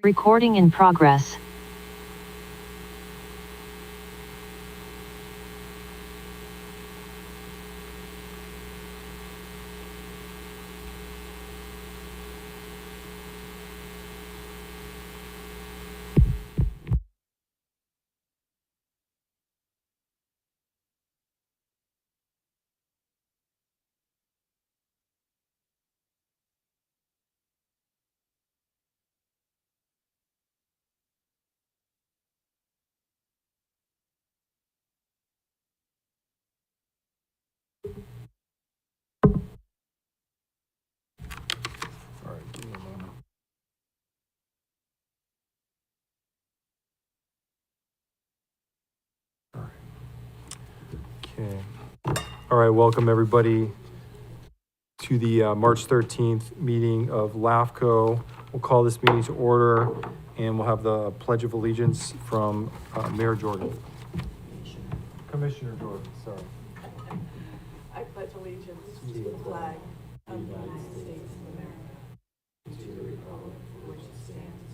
Recording in progress. All right, give me a moment. All right. Okay. All right, welcome everybody to the March 13th meeting of LAFCO. We'll call this meeting to order and we'll have the Pledge of Allegiance from Mayor Jordan. Commissioner Jordan, sorry. I pledge allegiance to the flag of the United States of America, to the republic for which it stands,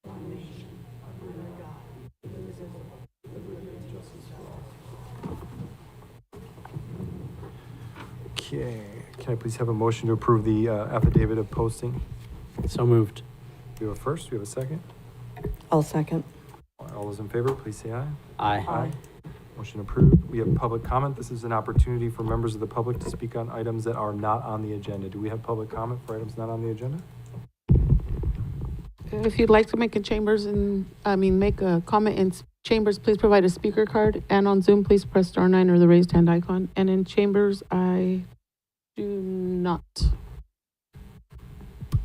one nation, under God, indivisible, with liberty and justice for all. Okay, can I please have a motion to approve the affidavit of posting? So moved. We have a first, we have a second. I'll second. All those in favor, please say aye. Aye. Motion approved. We have public comment. This is an opportunity for members of the public to speak on items that are not on the agenda. Do we have public comment for items not on the agenda? If you'd like to make a make a comment in chambers, please provide a speaker card. And on Zoom, please press star 9 or the raised hand icon. And in chambers, I do not.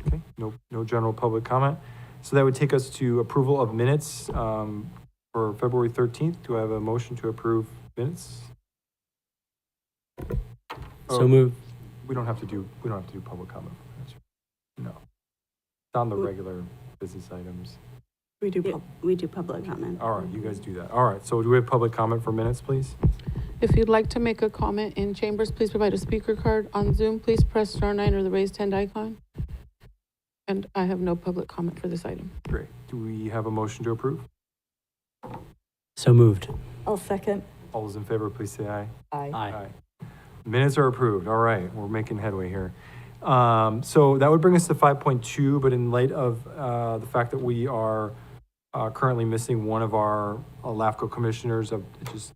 Okay, no general public comment. So that would take us to approval of minutes for February 13th. Do I have a motion to approve minutes? So moved. We don't have to do public comment. No. It's on the regular business items. We do public comment. All right, you guys do that. All right, so do we have public comment for minutes, please? If you'd like to make a comment in chambers, please provide a speaker card. On Zoom, please press star 9 or the raised hand icon. And I have no public comment for this item. Great. Do we have a motion to approve? So moved. I'll second. All those in favor, please say aye. Aye. Minutes are approved. All right, we're making headway here. So that would bring us to 5.2, but in light of the fact that we are currently missing one of our LAFCO commissioners, I just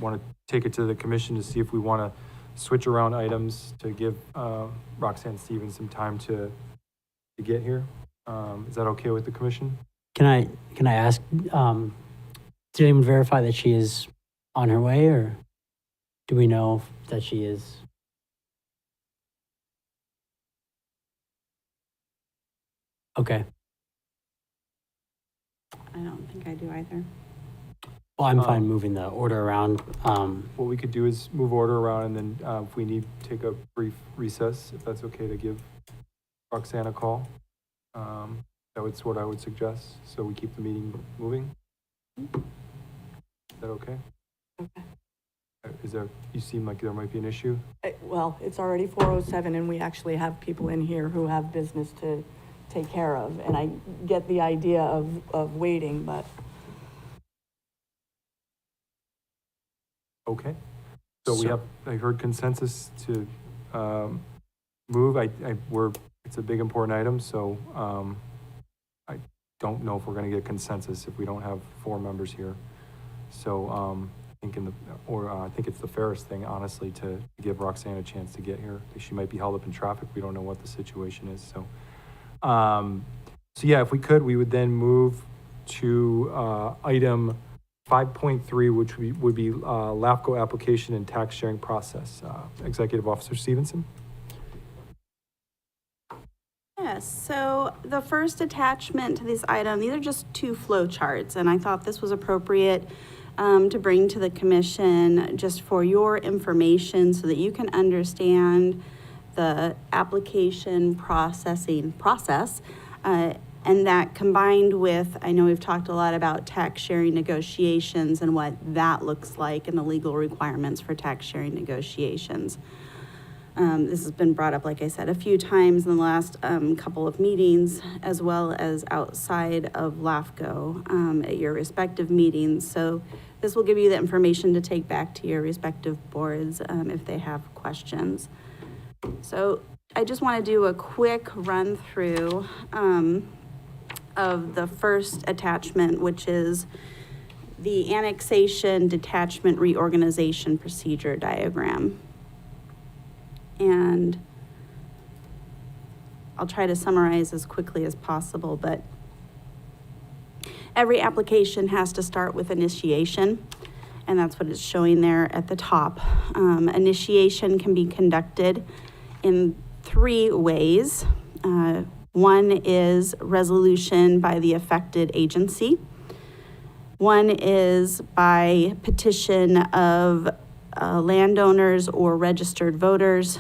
want to take it to the commission to see if we want to switch around items to give Roxanne Stevens some time to get here. Is that okay with the commission? Can I ask, did anyone verify that she is on her way, or do we know that she is? Okay. I don't think I do either. Well, I'm fine moving the order around. What we could do is move order around, and then if we need, take a brief recess, if that's okay to give Roxanne a call. That's what I would suggest, so we keep the meeting moving. Is that okay? Okay. Is there, you seem like there might be an issue? Well, it's already 4:07 and we actually have people in here who have business to take care of. And I get the idea of waiting, but. Okay. So we have, I heard consensus to move. It's a big important item, so I don't know if we're going to get consensus if we don't have 4 members here. So I think it's the fairest thing, honestly, to give Roxanne a chance to get here. She might be held up in traffic. We don't know what the situation is. So, yeah, if we could, we would then move to item 5.3, which would be LAFCO application and tax sharing process. Executive Officer Stevenson. Yes, so the first attachment to this item, these are just 2 flow charts, and I thought this was appropriate to bring to the commission just for your information so that you can understand the application process, and that combined with, I know we've talked a lot about tax sharing negotiations and what that looks like and the legal requirements for tax sharing negotiations. This has been brought up, like I said, a few times in the last couple of meetings, as well as outside of LAFCO at your respective meetings. So this will give you the information to take back to your respective boards if they have questions. So I just want to do a quick run through of the first attachment, which is the annexation detachment reorganization procedure diagram. And I'll try to summarize as quickly as possible, but every application has to start with initiation, and that's what it's showing there at the top. Initiation can be conducted in 3 ways. One is resolution by the affected agency. One is by petition of landowners or registered voters,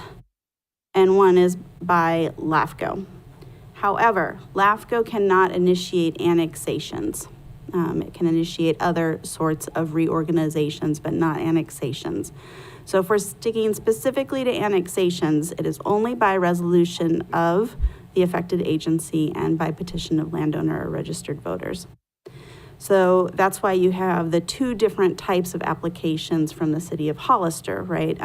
and one is by LAFCO. However, LAFCO cannot initiate annexations. It can initiate other sorts of reorganizations, but not annexations. So if we're sticking specifically to annexations, it is only by resolution of the affected agency and by petition of landowner or registered voters. So that's why you have the 2 different types of applications from the city of Hollister, right?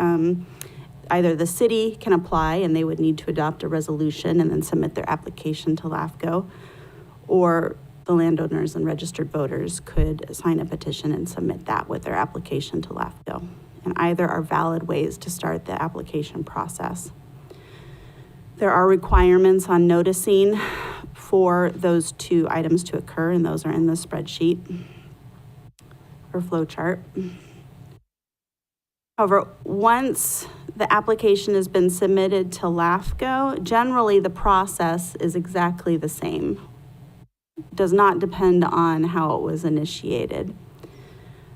Either the city can apply and they would need to adopt a resolution and then submit their application to LAFCO, or the landowners and registered voters could sign a petition and submit that with their application to LAFCO. And either are valid ways to start the application process. There are requirements on noticing for those 2 items to occur, and those are in the spreadsheet or flow chart. However, once the application has been submitted to LAFCO, generally the process is exactly the same. It does not depend on how it was initiated.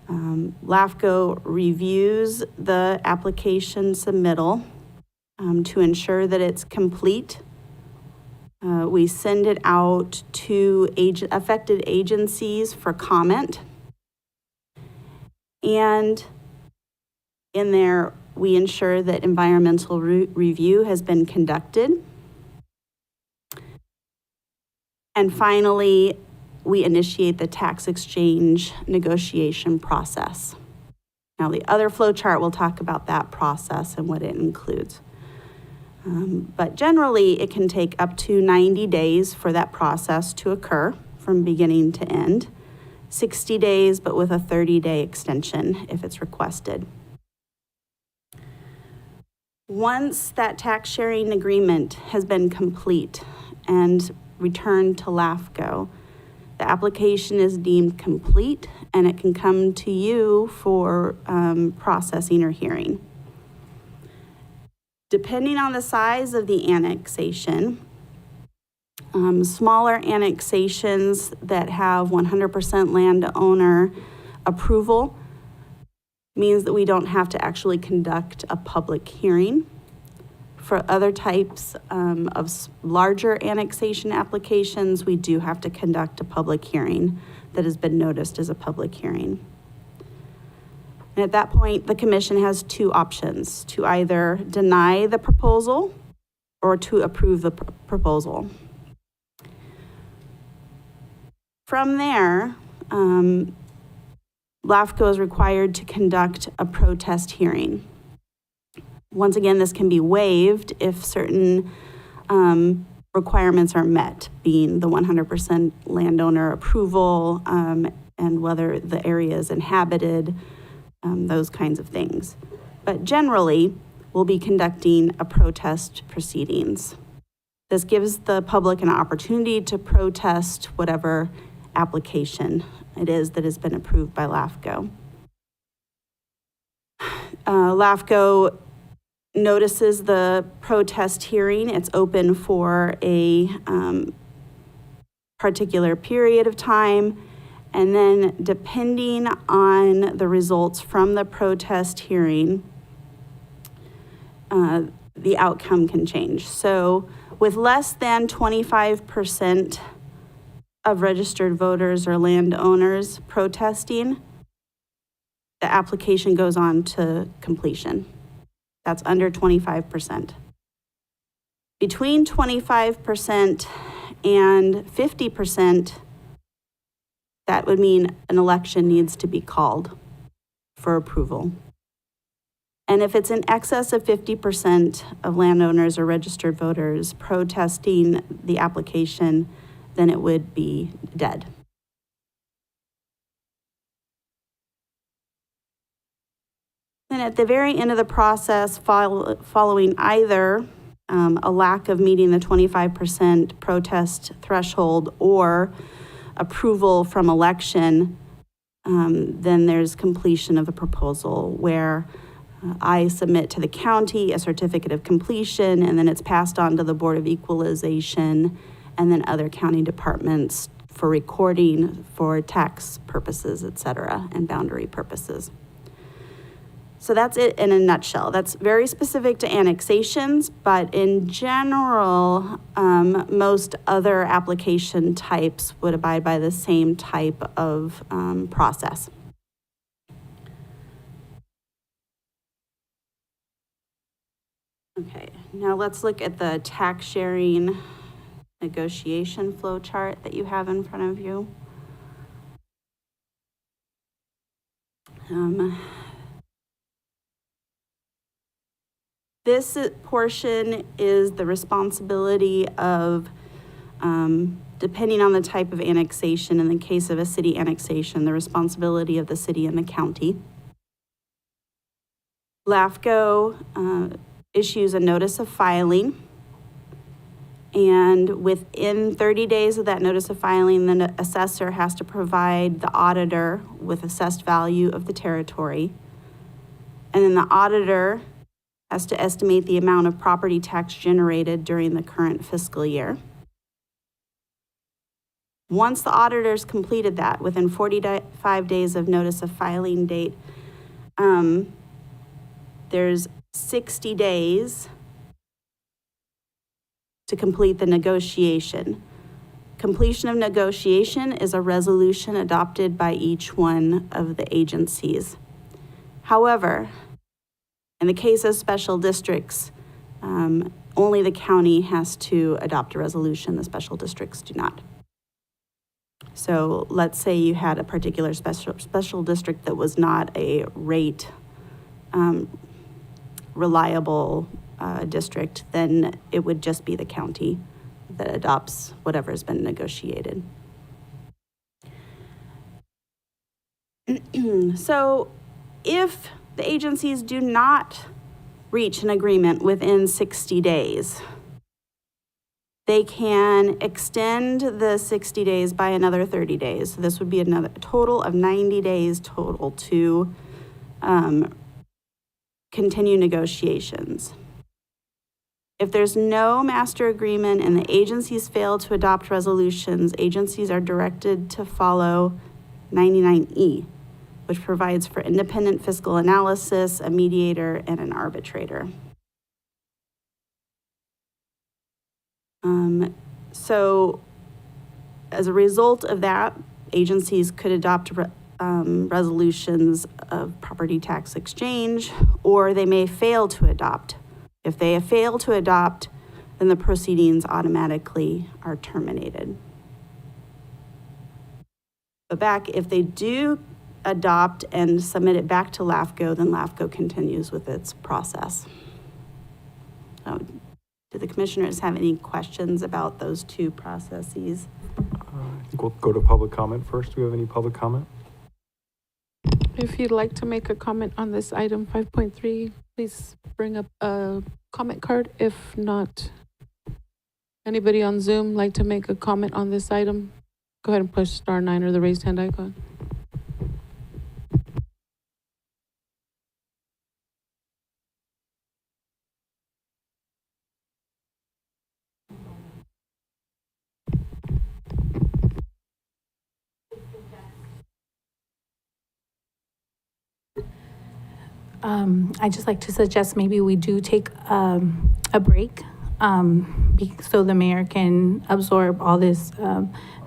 LAFCO reviews the application submittal to ensure that it's complete. We send it out to affected agencies for comment. And in there, we ensure that environmental review has been conducted. And finally, we initiate the tax exchange negotiation process. Now, the other flow chart will talk about that process and what it includes. But generally, it can take up to 90 days for that process to occur from beginning to end. 60 days, but with a 30-day extension if it's requested. Once that tax sharing agreement has been complete and returned to LAFCO, the application is deemed complete and it can come to you for processing or hearing. Depending on the size of the annexation, smaller annexations that have 100% landowner approval means that we don't have to actually conduct a public hearing. For other types of larger annexation applications, we do have to conduct a public hearing that has been noticed as a public hearing. And at that point, the commission has 2 options: to either deny the proposal or to approve the proposal. From there, LAFCO is required to conduct a protest hearing. Once again, this can be waived if certain requirements are met, being the 100% landowner approval and whether the area is inhabited, those kinds of things. But generally, we'll be conducting a protest proceedings. This gives the public an opportunity to protest whatever application it is that has been approved by LAFCO. LAFCO notices the protest hearing. It's open for a particular period of time. And then depending on the results from the protest hearing, the outcome can change. So with less than 25% of registered voters or landowners protesting, the application goes on to completion. That's under 25%. Between 25% and 50%, that would mean an election needs to be called for approval. And if it's in excess of 50% of landowners or registered voters protesting the application, then it would be dead. Then at the very end of the process, following either a lack of meeting the 25% protest threshold or approval from election, then there's completion of the proposal where I submit to the county a certificate of completion, and then it's passed on to the Board of Equalization and then other county departments for recording for tax purposes, et cetera, and boundary purposes. So that's it in a nutshell. That's very specific to annexations, but in general, most other application types would abide by the same type of process. Okay, now let's look at the tax sharing negotiation flow chart that you have in front of you. This portion is the responsibility of, depending on the type of annexation, in the case of a city annexation, the responsibility of the city and the county. LAFCO issues a notice of filing, and within 30 days of that notice of filing, the assessor has to provide the auditor with assessed value of the territory, and then the auditor has to estimate the amount of property tax generated during the current fiscal year. Once the auditor's completed that, within 45 days of notice of filing date, there's 60 days to complete the negotiation. Completion of negotiation is a resolution adopted by each one of the agencies. However, in the case of special districts, only the county has to adopt a resolution. The special districts do not. So let's say you had a particular special district that was not a rate reliable district, then it would just be the county that adopts whatever has been negotiated. So if the agencies do not reach an agreement within 60 days, they can extend the 60 days by another 30 days. So this would be another total of 90 days total to continue negotiations. If there's no master agreement and the agencies fail to adopt resolutions, agencies are directed to follow 99E, which provides for independent fiscal analysis, a mediator, and an arbitrator. So as a result of that, agencies could adopt resolutions of property tax exchange, or they may fail to adopt. If they fail to adopt, then the proceedings automatically are terminated. But if they do adopt and submit it back to LAFCO, then LAFCO continues with its process. Do the commissioners have any questions about those two processes? I think we'll go to public comment first. Do we have any public comment? If you'd like to make a comment on this item 5.3, please bring up a comment card. If not, anybody on Zoom like to make a comment on this item? Go ahead and push *9 or the raised hand icon. I'd just like to suggest maybe we do take a break so the mayor can absorb all this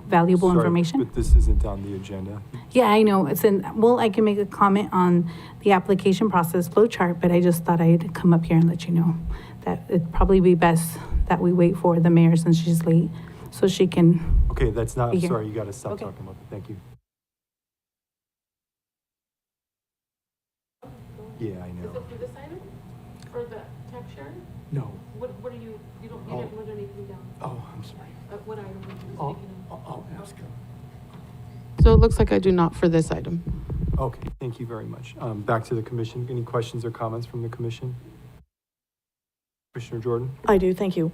valuable Sorry, information. but this isn't on the agenda. Yeah, I know, it's well, I can make a comment on the application process flow chart, but I just thought I'd come up here and let you know that it'd probably be best that we wait for the mayor since she's late, so she can, Okay, that's not, Be here. sorry, you gotta stop Okay. talking about it. Thank you. Yeah, I know. for this item? For the tax sharing? No. What are you don't, Oh. haven't written anything down? Oh, I'm sorry. What item are you I'll ask him. So it looks like I do not for this item. Okay, thank you very much. Back to the commission. Any questions or comments from the commission? Commissioner Jordan? I do, thank you.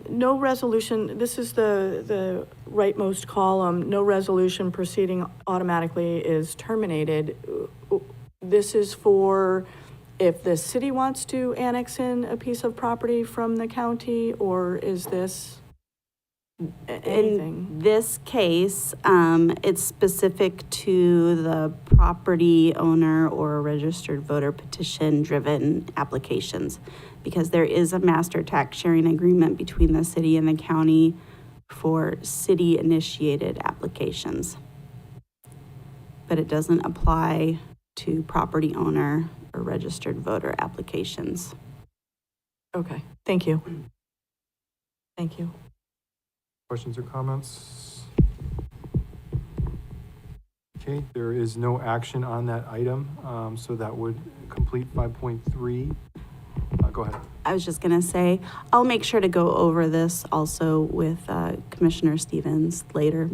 No resolution, this is the rightmost column, no resolution proceeding automatically is terminated. This is for if the city wants to annex in a piece of property from the county, or is this anything? In this case, it's specific to the property owner or registered voter petition-driven applications, because there is a master tax sharing agreement between the city and the county for city-initiated applications. But it doesn't apply to property owner or registered voter applications. Okay, thank you. Thank you. Questions or comments? Okay, there is no action on that item, so that would complete 5.3. Go ahead. I was just gonna say, I'll make sure to go over this also with Commissioner Stevens later,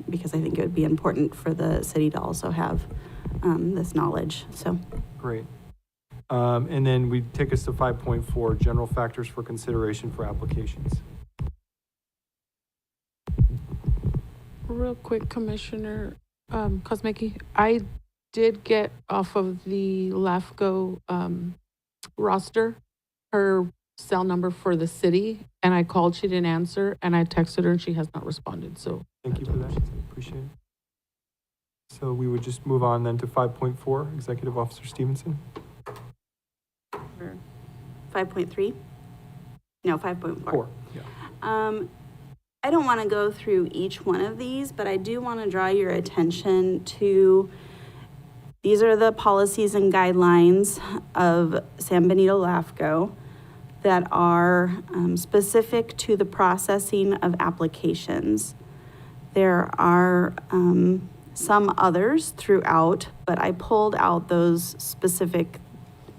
because I think it would be important for the city to also have this knowledge, so. Great. And then we take us to 5.4, general factors for consideration for applications. Real quick, Commissioner Kosmicki, I did get off of the LAFCO roster her cell number for the city, and I called, she didn't answer, and I texted her and she has not responded, so. Thank you for that. Appreciate it. So we would just move on then to 5.4, Executive Officer Stevenson. 5.3? No, 5.4. 4, yeah. I don't want to go through each one of these, but I do want to draw your attention to, these are the policies and guidelines of San Benito LAFCO that are specific to the processing of applications. There are some others throughout, but I pulled out those specific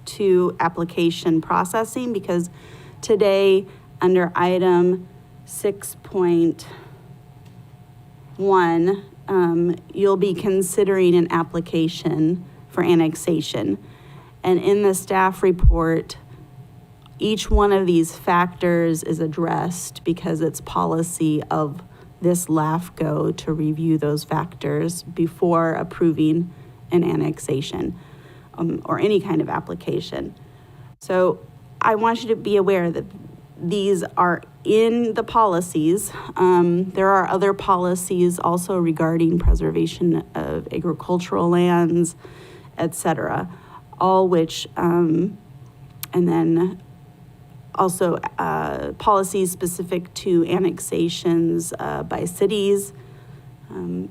to application processing because today, under item 6.1, you'll be considering an application for annexation. And in the staff report, each one of these factors is addressed because it's policy of this LAFCO to review those factors before approving an annexation or any kind of application. So I want you to be aware that these are in the policies. There are other policies also regarding preservation of agricultural lands, etc., all which, and then also policies specific to annexations by cities.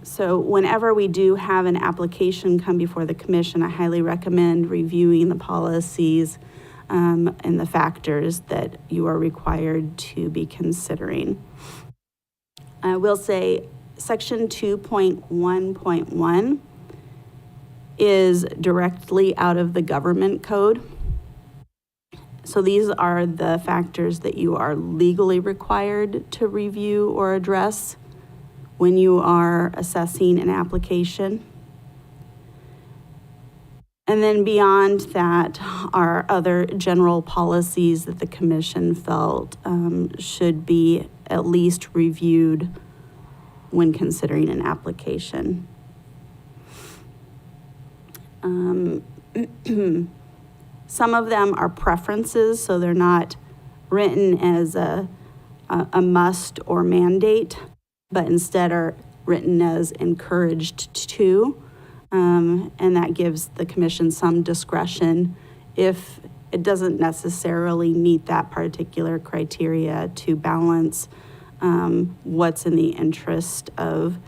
So whenever we do have an application come before the commission, I highly recommend reviewing the policies and the factors that you are required to be considering. I will say section 2.1.1 is directly out of the government code. So these are the factors that you are legally required to review or address when you are assessing an application. And then beyond that are other general policies that the commission felt should be at least reviewed when considering an application. Some of them are preferences, so they're not written as a must or mandate, but instead are written as encouraged to. And that gives the commission some discretion if it doesn't necessarily meet that particular criteria to balance what's in the interest of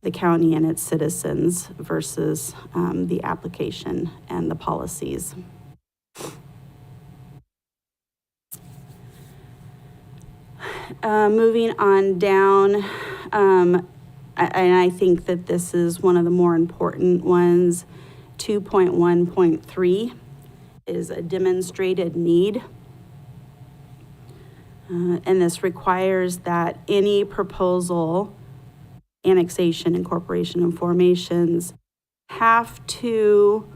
the county and its citizens versus the application and the policies. Moving on down, and I think that this is one of the more important ones. 2.1.3 is a demonstrated need. And this requires that any proposal, annexation, incorporation, and formations have to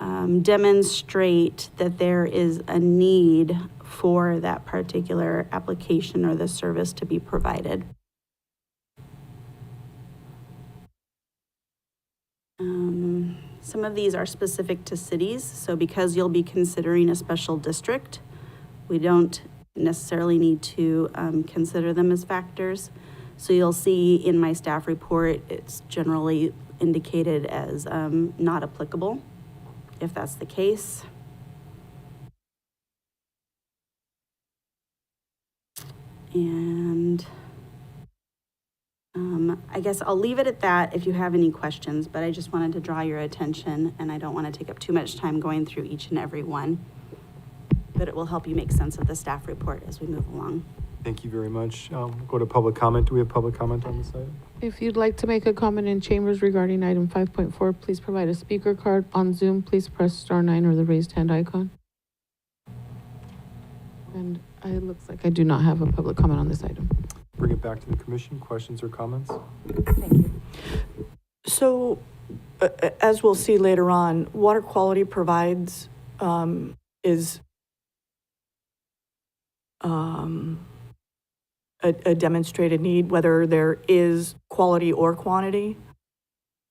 demonstrate that there is a need for that particular application or the service to be provided. Some of these are specific to cities, so because you'll be considering a special district, we don't necessarily need to consider them as factors. So you'll see in my staff report, it's generally indicated as not applicable, if that's the case. And I guess I'll leave it at that if you have any questions, but I just wanted to draw your attention, and I don't want to take up too much time going through each and every one, but it will help you make sense of the staff report as we move along. Thank you very much. Go to public comment. Do we have public comment on this item? If you'd like to make a comment in chambers regarding item 5.4, please provide a speaker card. On Zoom, please press *9 or the raised hand icon. And it looks like I do not have a public comment on this item. Bring it back to the commission. Questions or comments? Thank you. So, as we'll see later on, water quality provides, is a demonstrated need, whether there is quality or quantity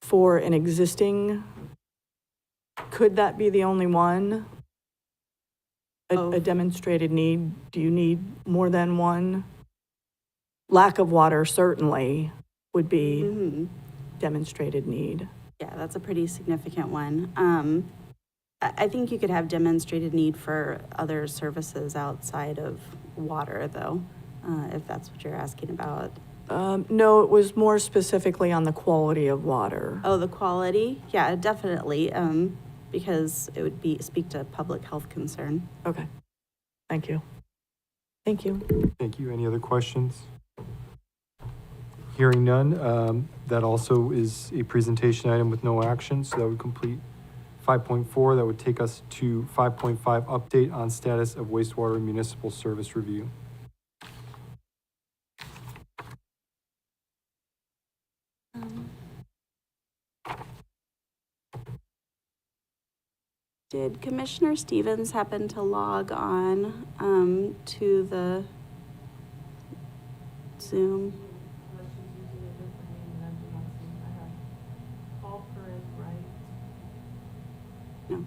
for an existing. Could that be the only one? A demonstrated need? Do you need more than one? Lack of water certainly would be demonstrated need. Yeah, that's a pretty significant one. I think you could have demonstrated need for other services outside of water, though, if that's what you're asking about. No, it was more specifically on the quality of water. Oh, the quality? Yeah, definitely, because it would speak to public health concern. Okay, thank you. Thank you. Thank you. Any other questions? Hearing none, that also is a presentation item with no action, so that would complete 5.4. That would take us to 5.5, update on status of wastewater municipal service review. Did Commissioner Stevens happen to log on to the Zoom? No.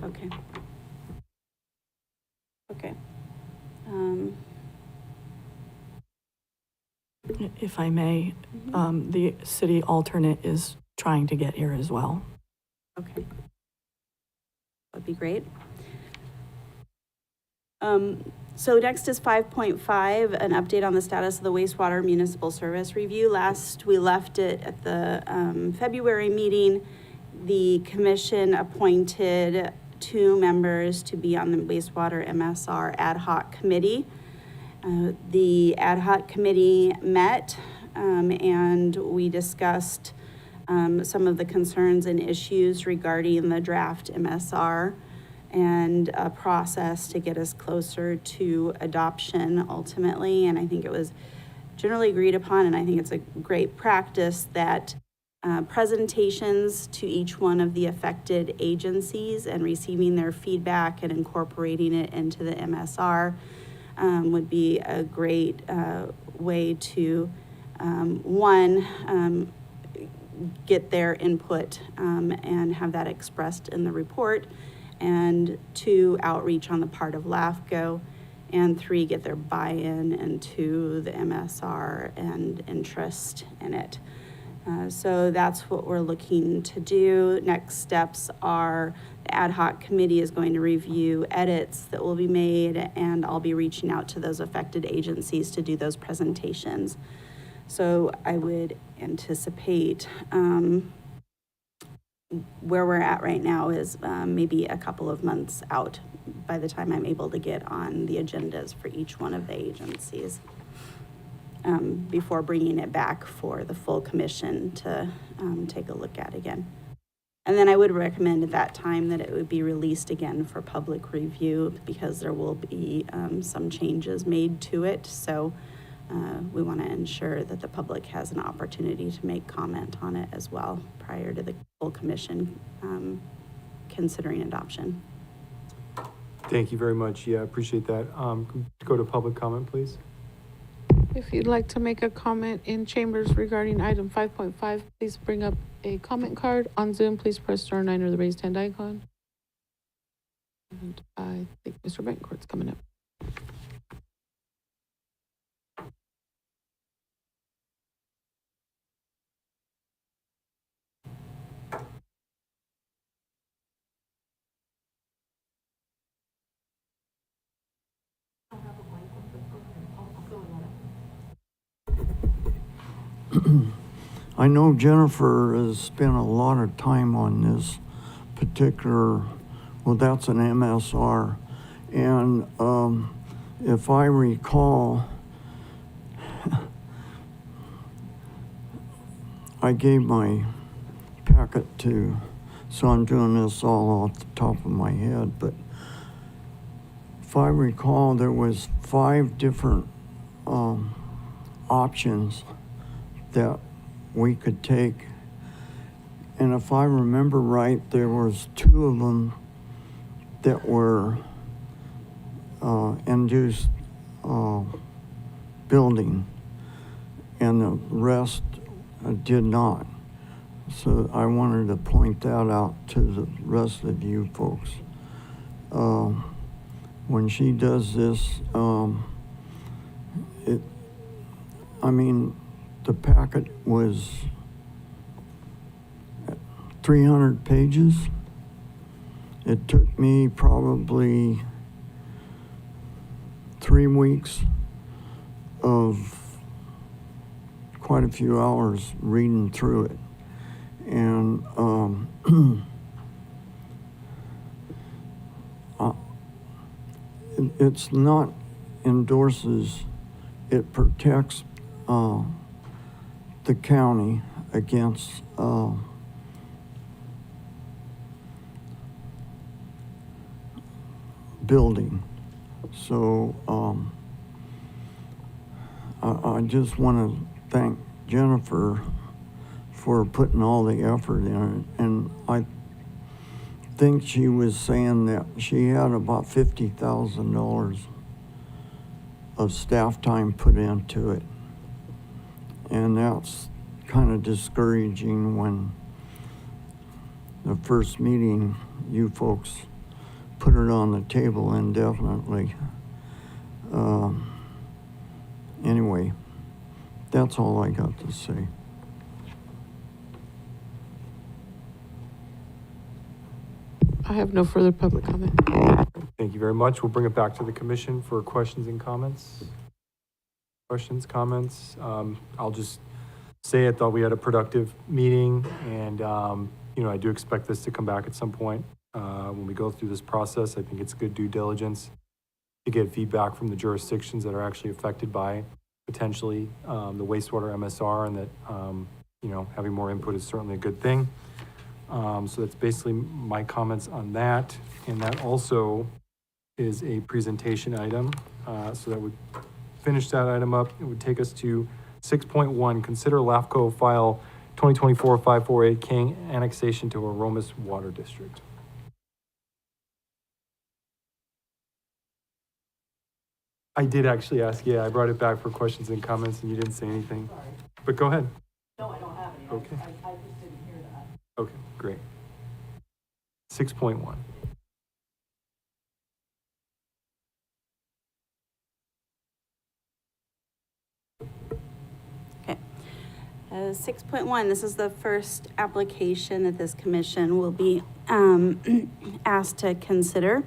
Okay. Okay. If I may, the city alternate is trying to get here as well. Okay. That'd be great. So next is 5.5, an update on the status of the wastewater municipal service review. Last we left it at the February meeting. The commission appointed 2 members to be on the wastewater MSR ad hoc committee. The ad hoc committee met and we discussed some of the concerns and issues regarding the draft MSR and a process to get us closer to adoption ultimately. And I think it was generally agreed upon, and I think it's a great practice that presentations to each one of the affected agencies and receiving their feedback and incorporating it into the MSR would be a great way to, one, get their input and have that expressed in the report, and 2, outreach on the part of LAFCO, and 3, get their buy-in into the MSR and interest in it. So that's what we're looking to do. Next steps are the ad hoc committee is going to review edits that will be made, and I'll be reaching out to those affected agencies to do those presentations. So I would anticipate where we're at right now is maybe a couple of months out by the time I'm able to get on the agendas for each one of the agencies, before bringing it back for the full commission to take a look at again. And then I would recommend at that time that it would be released again for public review, because there will be some changes made to it. So we want to ensure that the public has an opportunity to make comment on it as well prior to the full commission considering adoption. Thank you very much. Yeah, I appreciate that. Go to public comment, please. If you'd like to make a comment in chambers regarding item 5.5, please bring up a comment card. On Zoom, please press *9 or the raised hand icon. And I think Mr. Bencourt's coming up. I know Jennifer has spent a lot of time on this particular, well, that's an MSR. And if I recall, I gave my packet to, so I'm doing this all off the top of my head, but if I recall, there was 5 different options that we could take. And if I remember right, there was 2 of them that were induced building, and the rest did not. So I wanted to point that out to the rest of you folks. When she does this, the packet was 300 pages. It took me probably 3 weeks of quite a few hours reading through it. And it's not endorses, it protects the county against building. So I just want to thank Jennifer for putting all the effort in it. And I think she was saying that she had about $50,000 of staff time put into it. And that's kind of discouraging when the first meeting you folks put it on the table indefinitely. Anyway, that's all I got to say. I have no further public comment. Thank you very much. We'll bring it back to the commission for questions and comments. Questions, comments? I'll just say I thought we had a productive meeting, and I do expect this to come back at some point. When we go through this process, I think it's good due diligence to get feedback from the jurisdictions that are actually affected by potentially the wastewater MSR, and that having more input is certainly a good thing. So that's basically my comments on that, and that also is a presentation item. So that would finish that item up. It would take us to 6.1, consider LAFCO file 2024-548 King annexation to Aromas Water District. I did actually ask, I brought it back for questions and comments, and you didn't say anything. Sorry. But go ahead. No, I don't have any. Okay. I just didn't hear that. Okay, great. 6.1. 6.1, this is the first application that this commission will be asked to consider.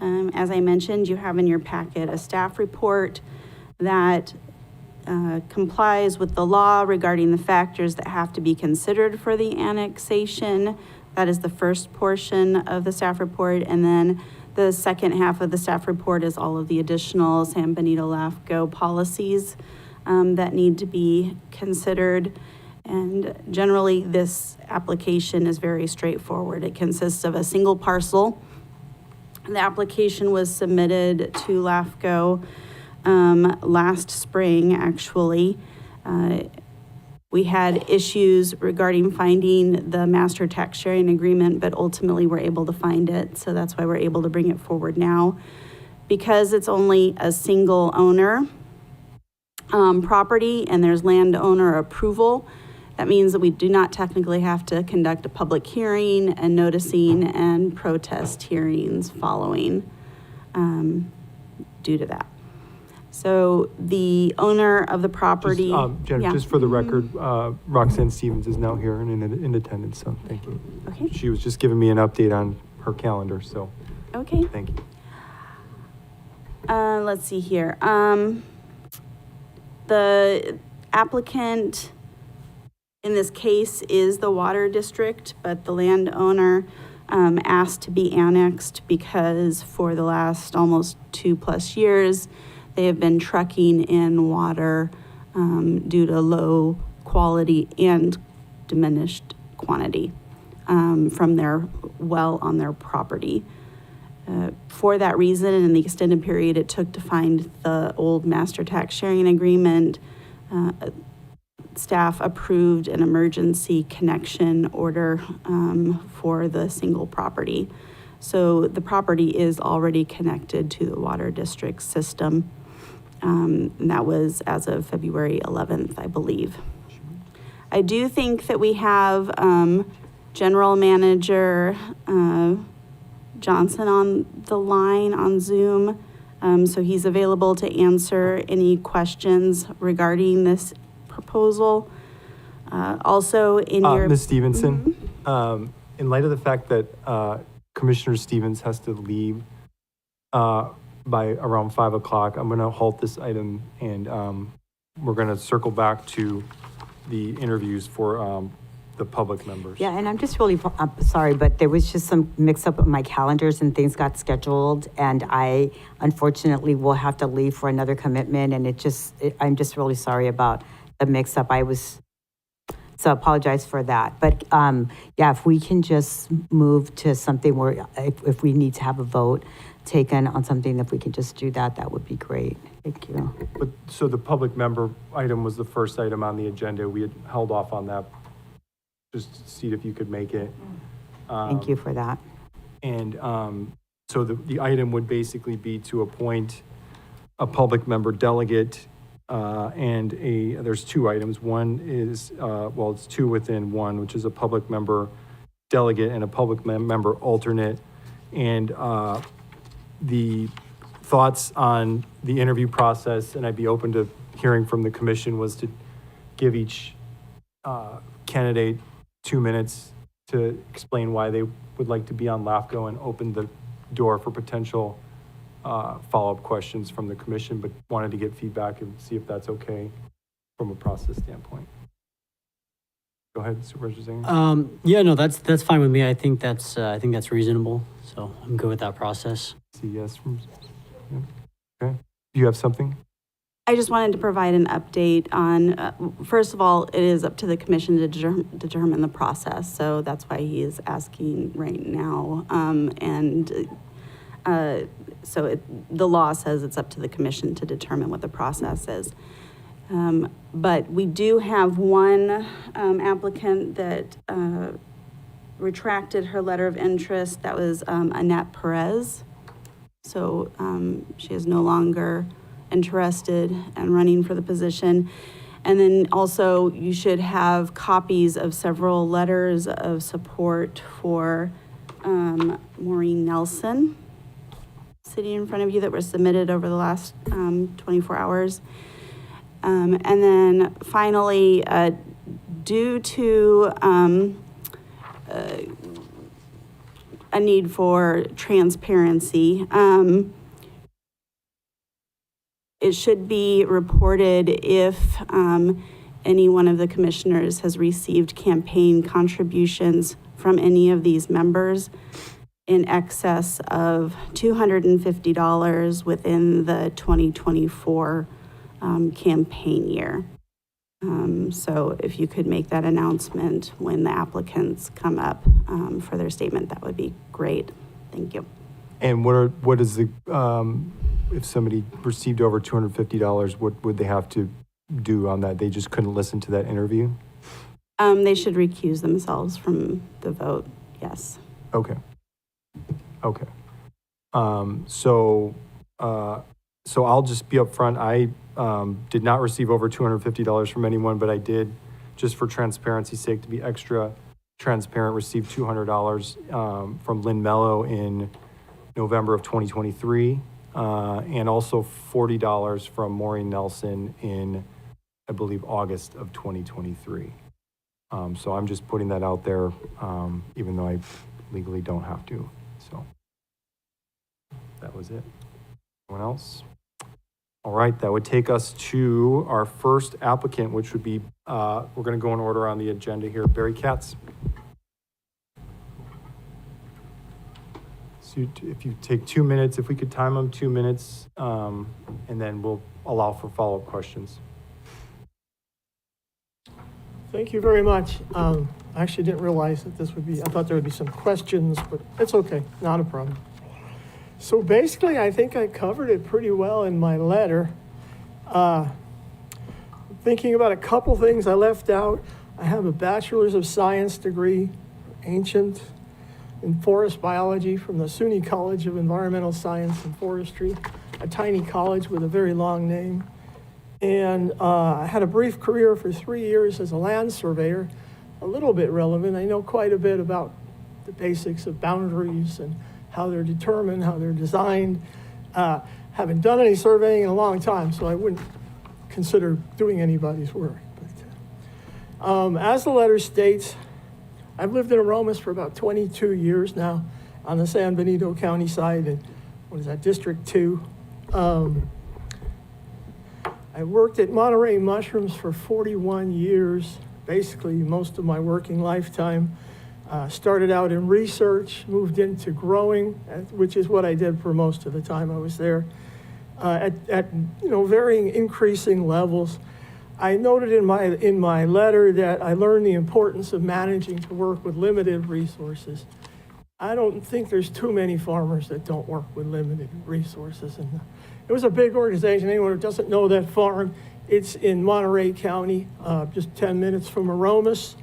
As I mentioned, you have in your packet a staff report that complies with the law regarding the factors that have to be considered for the annexation. That is the first portion of the staff report. And then the second half of the staff report is all of the additional San Benito LAFCO policies that need to be considered. And generally, this application is very straightforward. It consists of a single parcel. The application was submitted to LAFCO last spring, actually. We had issues regarding finding the master tax sharing agreement, but ultimately we're able to find it. So that's why we're able to bring it forward now. Because it's only a single owner property and there's landowner approval, that means that we do not technically have to conduct a public hearing and noticing and protest hearings following due to that. So the owner of the property. Jen, yeah. just for the record, Roxanne Stevens is now here and in attendance, so thank you. Okay. She was just giving me an update on her calendar, so Okay. thank you. Let's see here. The applicant in this case is the water district, but the landowner asked to be annexed because for the last almost 2+ years, they have been trucking in water due to low quality and diminished quantity from their well on their property. For that reason, and the extended period it took to find the old master tax sharing agreement, staff approved an emergency connection order for the single property. So the property is already connected to the water district system. And that was as of February 11th, I believe. I do think that we have General Manager Johnson on the line on Zoom. So he's available to answer any questions regarding this proposal. Also in your. Ms. Stevenson, in light of the fact that Commissioner Stevens has to leave by around 5 o'clock, I'm going to halt this item and we're going to circle back to the interviews for the public members. Yeah, and I'm just really sorry, but there was just some mix up with my calendars and things got scheduled, and I unfortunately will have to leave for another commitment, and I'm just really sorry about the mix up. So apologize for that. But yeah, if we can just move to something where if we need to have a vote taken on something, if we can just do that, that would be great. Thank you. But so the public member item was the first item on the agenda. We had held off on that just to see if you could make it. Thank you for that. And so the item would basically be to appoint a public member delegate and there's 2 items. One is, well, it's 2 within one, which is a public member delegate and a public member alternate. And the thoughts on the interview process, and I'd be open to hearing from the commission, was to give each candidate 2 minutes to explain why they would like to be on LAFCO and open the door for potential follow-up questions from the commission, but wanted to get feedback and see if that's okay from a process standpoint. Go ahead, Supervisor Zinger. Yeah, no, that's fine with me. I think that's reasonable. So I'm good with that process. See yes from, yeah. Okay. Do you have something? I just wanted to provide an update on, first of all, it is up to the commission to determine the process. So that's why he is asking right now. So the law says it's up to the commission to determine what the process is. But we do have one applicant that retracted her letter of interest. That was Annette Perez. So she is no longer interested and running for the position. And then also you should have copies of several letters of support for Maureen Nelson sitting in front of you that were submitted over the last 24 hours. And then finally, due to a need for transparency, it should be reported if any one of the commissioners has received campaign contributions from any of these members in excess of $250 within the 2024 campaign year. So if you could make that announcement when the applicants come up for their statement, that would be great. Thank you. And what is the, if somebody received over $250, what would they have to do on that? They just couldn't listen to that interview? They should recuse themselves from the vote, yes. Okay. Okay. So I'll just be upfront. I did not receive over $250 from anyone, but I did, just for transparency's sake, to be extra transparent, receive $200 from Lynn Mello in November of 2023, and also $40 from Maureen Nelson in, I believe, August of 2023. So I'm just putting that out there, even though I legally don't have to. So that was it. Anyone else? All right, that would take us to our first applicant, which would be, we're going to go in order on the agenda here. Barry Katz. So if you take 2 minutes, if we could time them 2 minutes, and then we'll allow for follow-up questions. Thank you very much. I actually didn't realize that this would be, I thought there would be some questions, but it's okay, not a problem. So basically, I think I covered it pretty well in my letter. Thinking about a couple things I left out, I have a Bachelor's of Science degree, ancient, in forest biology from the SUNY College of Environmental Science and Forestry, a tiny college with a very long name. And I had a brief career for 3 years as a land surveyor, a little bit relevant. I know quite a bit about the basics of boundaries and how they're determined, how they're designed. Haven't done any surveying in a long time, so I wouldn't consider doing anybody's work. But, as the letter states, I've lived in Aromas for about 22 years now on the San Benito County side, and what is that, District 2. I worked at Monterey Mushrooms for 41 years, basically most of my working lifetime. Started out in research, moved into growing, which is what I did for most of the time I was there, at varying increasing levels. I noted in my letter that I learned the importance of managing to work with limited resources. I don't think there's too many farmers that don't work with limited resources. And it was a big organization. Anyone who doesn't know that farm, it's in Monterey County, just 10 minutes from Aromas.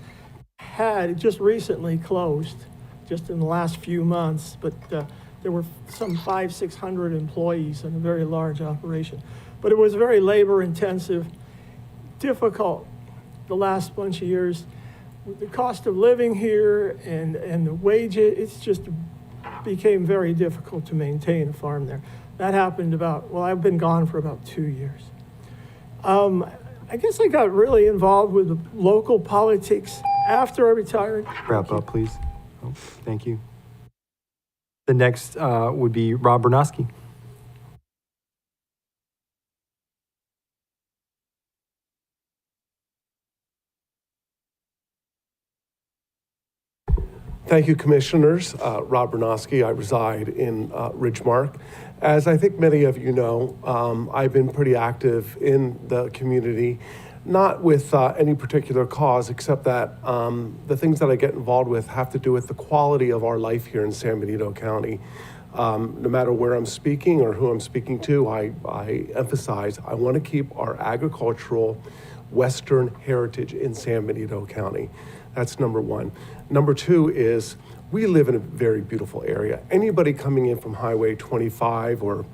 Had just recently closed, just in the last few months, but there were some 500-600 employees in a very large operation. But it was very labor intensive, difficult the last bunch of years. With the cost of living here and the wages, it's just became very difficult to maintain a farm there. That happened I've been gone for about 2 years. I guess I got really involved with the local politics after I retired. Wrap up, please. Oh, thank you. The next would be Rob Bernowski. Thank you, Commissioners. Rob Bernowski. I reside in Ridgemark. As I think many of you know, I've been pretty active in the community, not with any particular cause, except that the things that I get involved with have to do with the quality of our life here in San Benito County. No matter where I'm speaking or who I'm speaking to, I emphasize I want to keep our agricultural Western heritage in San Benito County. That's number one. Number two is we live in a very beautiful area. Anybody coming in from Highway 25 or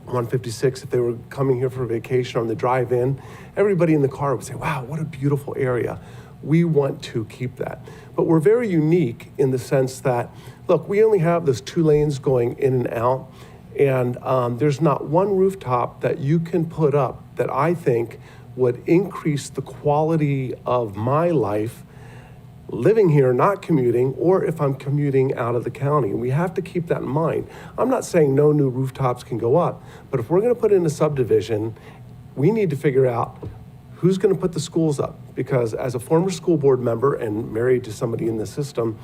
156, if they were coming here for a vacation on the drive-in, everybody in the car would say, wow, what a beautiful area. We want to keep that. But we're very unique in the sense that, look, we only have those 2 lanes going in and out, and there's not one rooftop that you can put up that I think would increase the quality of my life living here, not commuting, or if I'm commuting out of the county. And we have to keep that in mind. I'm not saying no new rooftops can go up, but if we're going to put in a subdivision, we need to figure out who's going to put the schools up. Because as a former school board member and married to somebody in the system,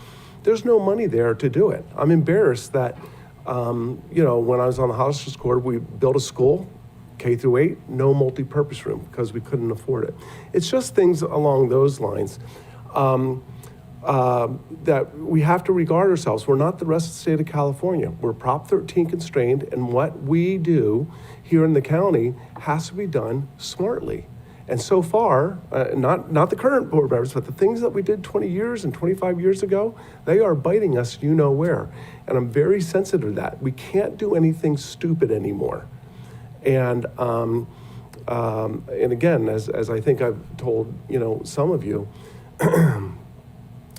there's no money there to do it. I'm embarrassed that, when I was on the hospice court, we built a school, K through 8, no multi-purpose room because we couldn't afford it. It's just things along those lines. That we have to regard ourselves. We're not the rest of the state of California. We're Prop 13 constrained, and what we do here in the county has to be done smartly. And so far, not the current board members, but the things that we did 20 years and 25 years ago, they are biting us you know where. And I'm very sensitive to that. We can't do anything stupid anymore. And again, as I think I've told, some of you,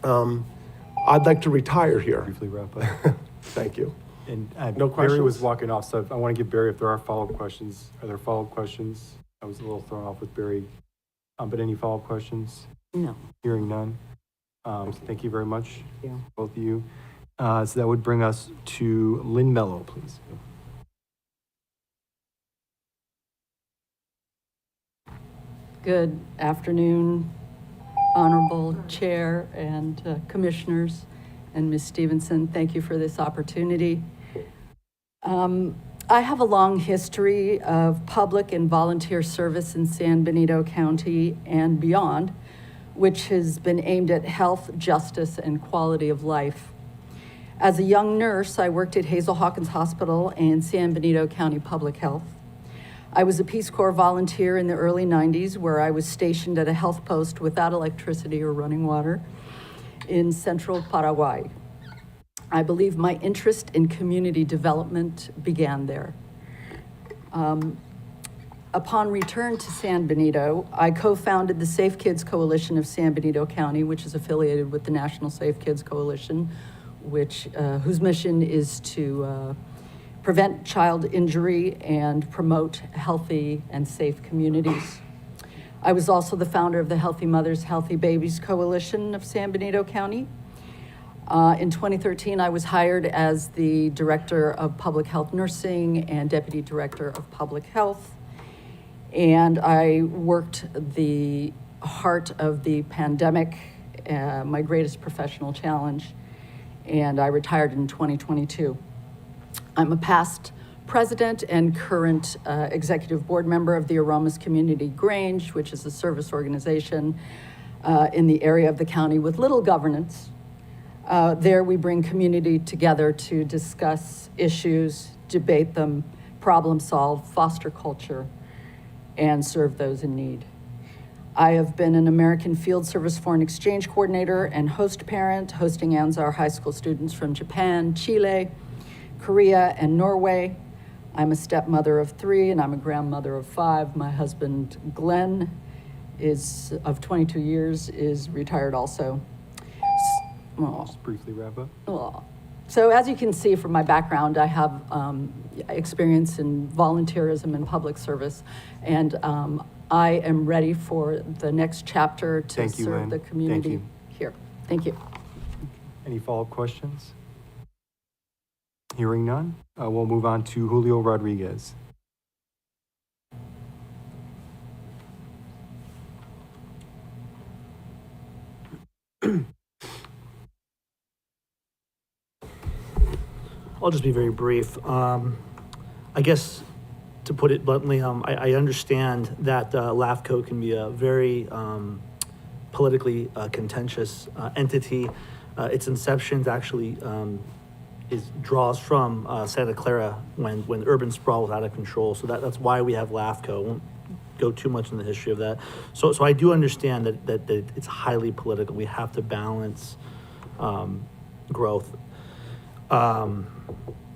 I'd like to retire here. Briefly wrap up. Thank you. And No Barry was questions? walking off, so I want to give Barry if there are follow-up questions. Are there follow-up questions? I was a little thrown off with Barry. But any follow-up questions? No. Hearing none. So thank you very much, Yeah. both of you. So that would bring us to Lynn Mello, please. Good afternoon, Honorable Chair and Commissioners, and Ms. Stevenson. Thank you for this opportunity. I have a long history of public and volunteer service in San Benito County and beyond, which has been aimed at health, justice, and quality of life. As a young nurse, I worked at Hazel Hawkins Hospital and San Benito County Public Health. I was a Peace Corps volunteer in the early 90s, where I was stationed at a health post without electricity or running water in central Paraguay. I believe my interest in community development began there. Upon return to San Benito, I co-founded the Safe Kids Coalition of San Benito County, which is affiliated with the National Safe Kids Coalition, whose mission is to prevent child injury and promote healthy and safe communities. I was also the founder of the Healthy Mothers, Healthy Babies Coalition of San Benito County. In 2013, I was hired as the Director of Public Health Nursing and Deputy Director of Public Health. And I worked the heart of the pandemic, my greatest professional challenge, and I retired in 2022. I'm a past president and current executive board member of the Aromas Community Grange, which is a service organization in the area of the county with little governance. There we bring community together to discuss issues, debate them, problem solve, foster culture, and serve those in need. I have been an American Field Service Foreign Exchange Coordinator and host parent, hosting Anzar High School students from Japan, Chile, Korea, and Norway. I'm a stepmother of 3, and I'm a grandmother of 5. My husband, Glenn, is of 22 years, is retired also. Just briefly wrap up. So as you can see from my background, I have experience in volunteerism and public service, and I am ready for the next chapter to Thank you, serve Lynn. the community Thank you. here. Thank you. Any follow-up questions? Hearing none, we'll move on to Julio Rodriguez. I'll just be very brief. I guess, to put it bluntly, I understand that LAFCO can be a very politically contentious entity. Its inception actually draws from Santa Clara when urban sprawl was out of control. So that's why we have LAFCO. I won't go too much in the history of that. So I do understand that it's highly political. We have to balance growth.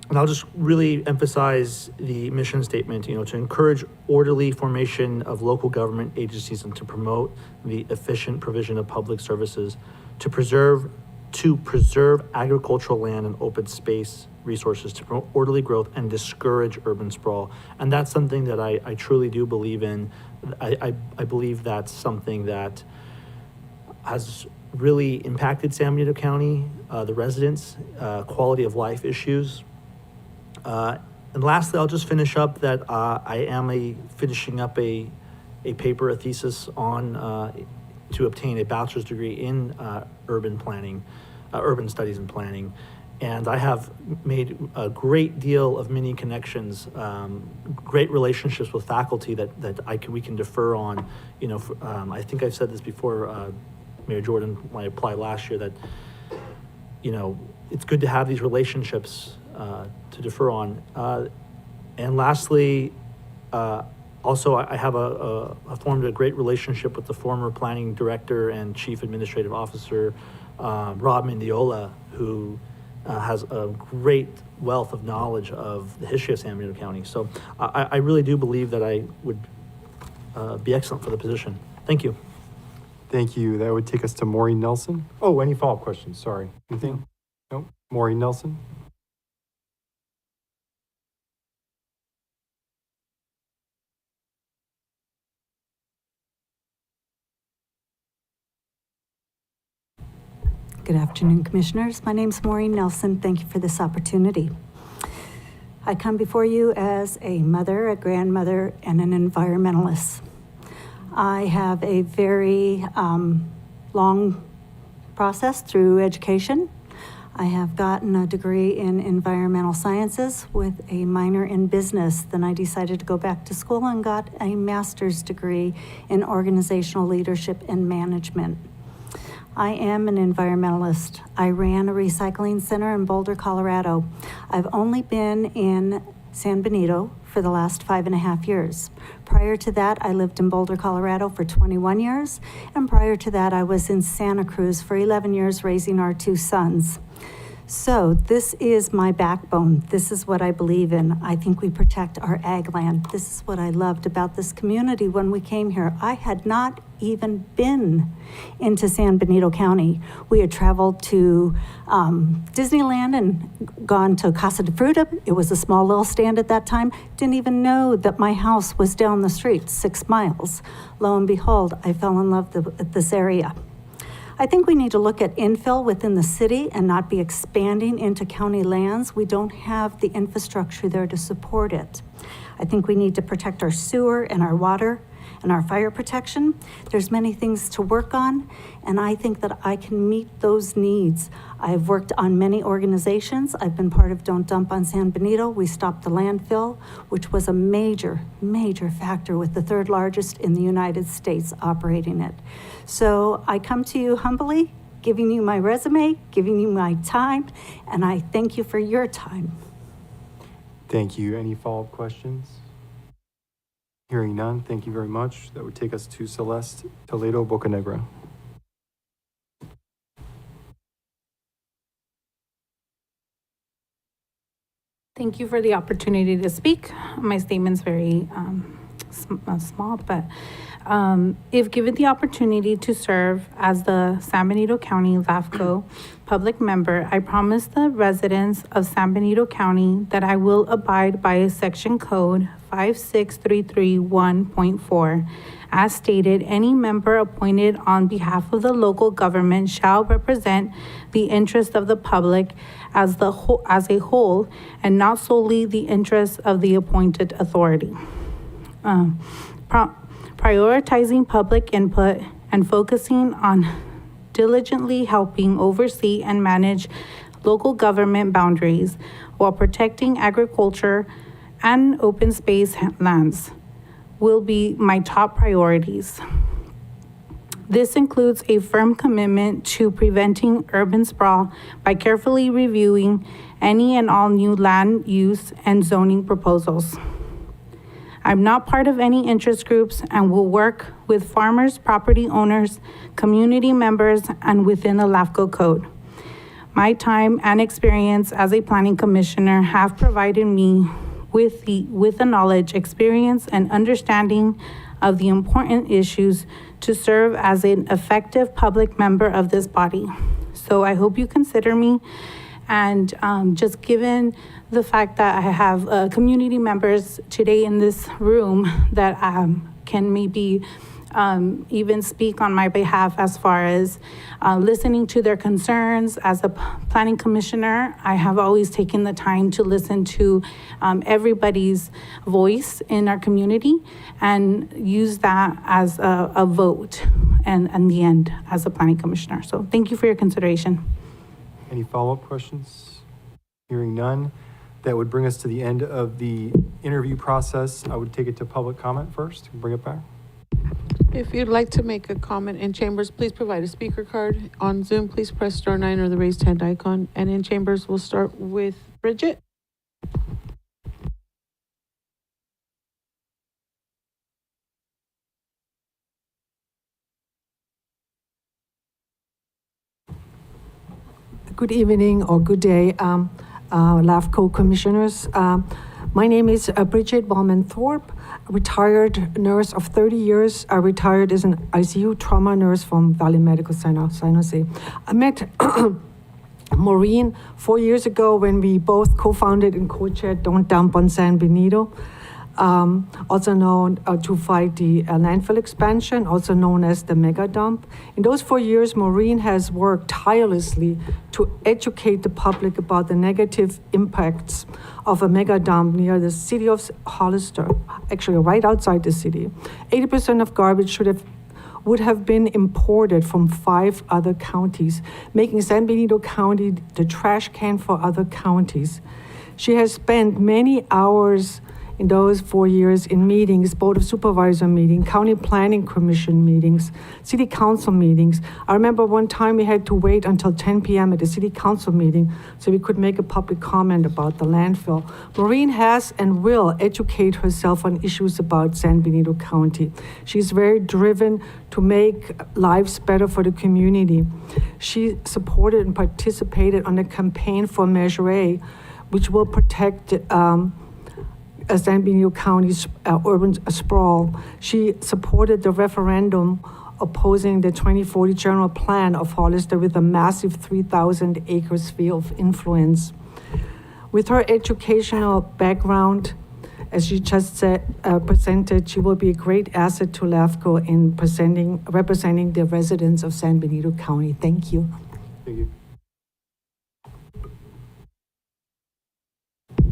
And I'll just really emphasize the mission statement, to encourage orderly formation of local government agencies and to promote the efficient provision of public services, to preserve agricultural land and open space resources, to promote orderly growth and discourage urban sprawl. And that's something that I truly do believe in. I believe that's something that has really impacted San Benito County, the residents, quality of life issues. And lastly, I'll just finish up that I am finishing up a paper, a thesis on to obtain a bachelor's degree in urban planning, urban studies and planning. And I have made a great deal of many connections, great relationships with faculty that we can defer on. You know, I think I've said this before, Mayor Jordan, when I applied last year, that, you know, it's good to have these relationships to defer on. And lastly, also, I have formed a great relationship with the former planning director and chief administrative officer, Rob Mendiola, who has a great wealth of knowledge of the history of San Benito County. So I really do believe that I would be excellent for the position. Thank you. Thank you. That would take us to Maureen Nelson. Oh, any follow-up questions? Sorry. Anything? Nope. Maureen Nelson. Good afternoon, Commissioners. My name's Maureen Nelson. Thank you for this opportunity. I come before you as a mother, a grandmother, and an environmentalist. I have a very long process through education. I have gotten a degree in environmental sciences with a minor in business. Then I decided to go back to school and got a master's degree in organizational leadership and management. I am an environmentalist. I ran a recycling center in Boulder, Colorado. I've only been in San Benito for the last 5.5 years. Prior to that, I lived in Boulder, Colorado for 21 years. And prior to that, I was in Santa Cruz for 11 years raising our 2 sons. So this is my backbone. This is what I believe in. I think we protect our ag land. This is what I loved about this community when we came here. I had not even been into San Benito County. We had traveled to Disneyland and gone to Casa de Fruta. It was a small little stand at that time. Didn't even know that my house was down the street, 6 miles. Lo and behold, I fell in love with this area. I think we need to look at infill within the city and not be expanding into county lands. We don't have the infrastructure there to support it. I think we need to protect our sewer and our water and our fire protection. There's many things to work on, and I think that I can meet those needs. I've worked on many organizations. I've been part of Don't Dump on San Benito. We stopped the landfill, which was a major, major factor with the 3rd largest in the United States operating it. So I come to you humbly, giving you my resume, giving you my time, and I thank you for your time. Thank you. Any follow-up questions? Hearing none, thank you very much. That would take us to Celeste Toledo Bocanegra. Thank you for the opportunity to speak. My statement's very small, but if given the opportunity to serve as the San Benito County LAFCO public member, I promise the residents of San Benito County that I will abide by Section Code 56331.4. As stated, any member appointed on behalf of the local government shall represent the interest of the public as a whole, and not solely the interests of the appointed authority. Prioritizing public input and focusing on diligently helping oversee and manage local government boundaries while protecting agriculture and open space lands will be my top priorities. This includes a firm commitment to preventing urban sprawl by carefully reviewing any and all new land use and zoning proposals. I'm not part of any interest groups and will work with farmers, property owners, community members, and within the LAFCO code. My time and experience as a planning commissioner have provided me with the knowledge, experience, and understanding of the important issues to serve as an effective public member of this body. So I hope you consider me. And just given the fact that I have community members today in this room that can maybe even speak on my behalf as far as listening to their concerns. As a planning commissioner, I have always taken the time to listen to everybody's voice in our community and use that as a vote and in the end as a planning commissioner. So thank you for your consideration. Any follow-up questions? Hearing none, that would bring us to the end of the interview process. I would take it to public comment first, bring it back. If you'd like to make a comment in chambers, please provide a speaker card. On Zoom, please press *9 or the raised hand icon. And in chambers, we'll start with Bridget. Good evening or good day, LAFCO commissioners. My name is Bridget Baumann-Thorpe, a retired nurse of 30 years. I retired as an ICU trauma nurse from Valley Medical Center, San Jose. I met Maureen 4 years ago when we both co-founded and co-chaired Don't Dump on San Benito, also known to fight the landfill expansion, also known as the mega dump. In those 4 years, Maureen has worked tirelessly to educate the public about the negative impacts of a mega dump near the city of Hollister, actually right outside the city. 80% of garbage would have been imported from 5 other counties, making San Benito County the trash can for other counties. She has spent many hours in those 4 years in meetings, Board of Supervisor meeting, County Planning Commission meetings, City Council meetings. I remember one time we had to wait until 10 p.m. at the City Council meeting so we could make a public comment about the landfill. Maureen has and will educate herself on issues about San Benito County. She's very driven to make lives better for the community. She supported and participated on the campaign for Measure A, which will protect San Benito County's urban sprawl. She supported the referendum opposing the 2040 general plan of Hollister with a massive 3,000 acre sphere of influence. With her educational background, as she just presented, she will be a great asset to LAFCO in representing the residents of San Benito County. Thank you. Thank you.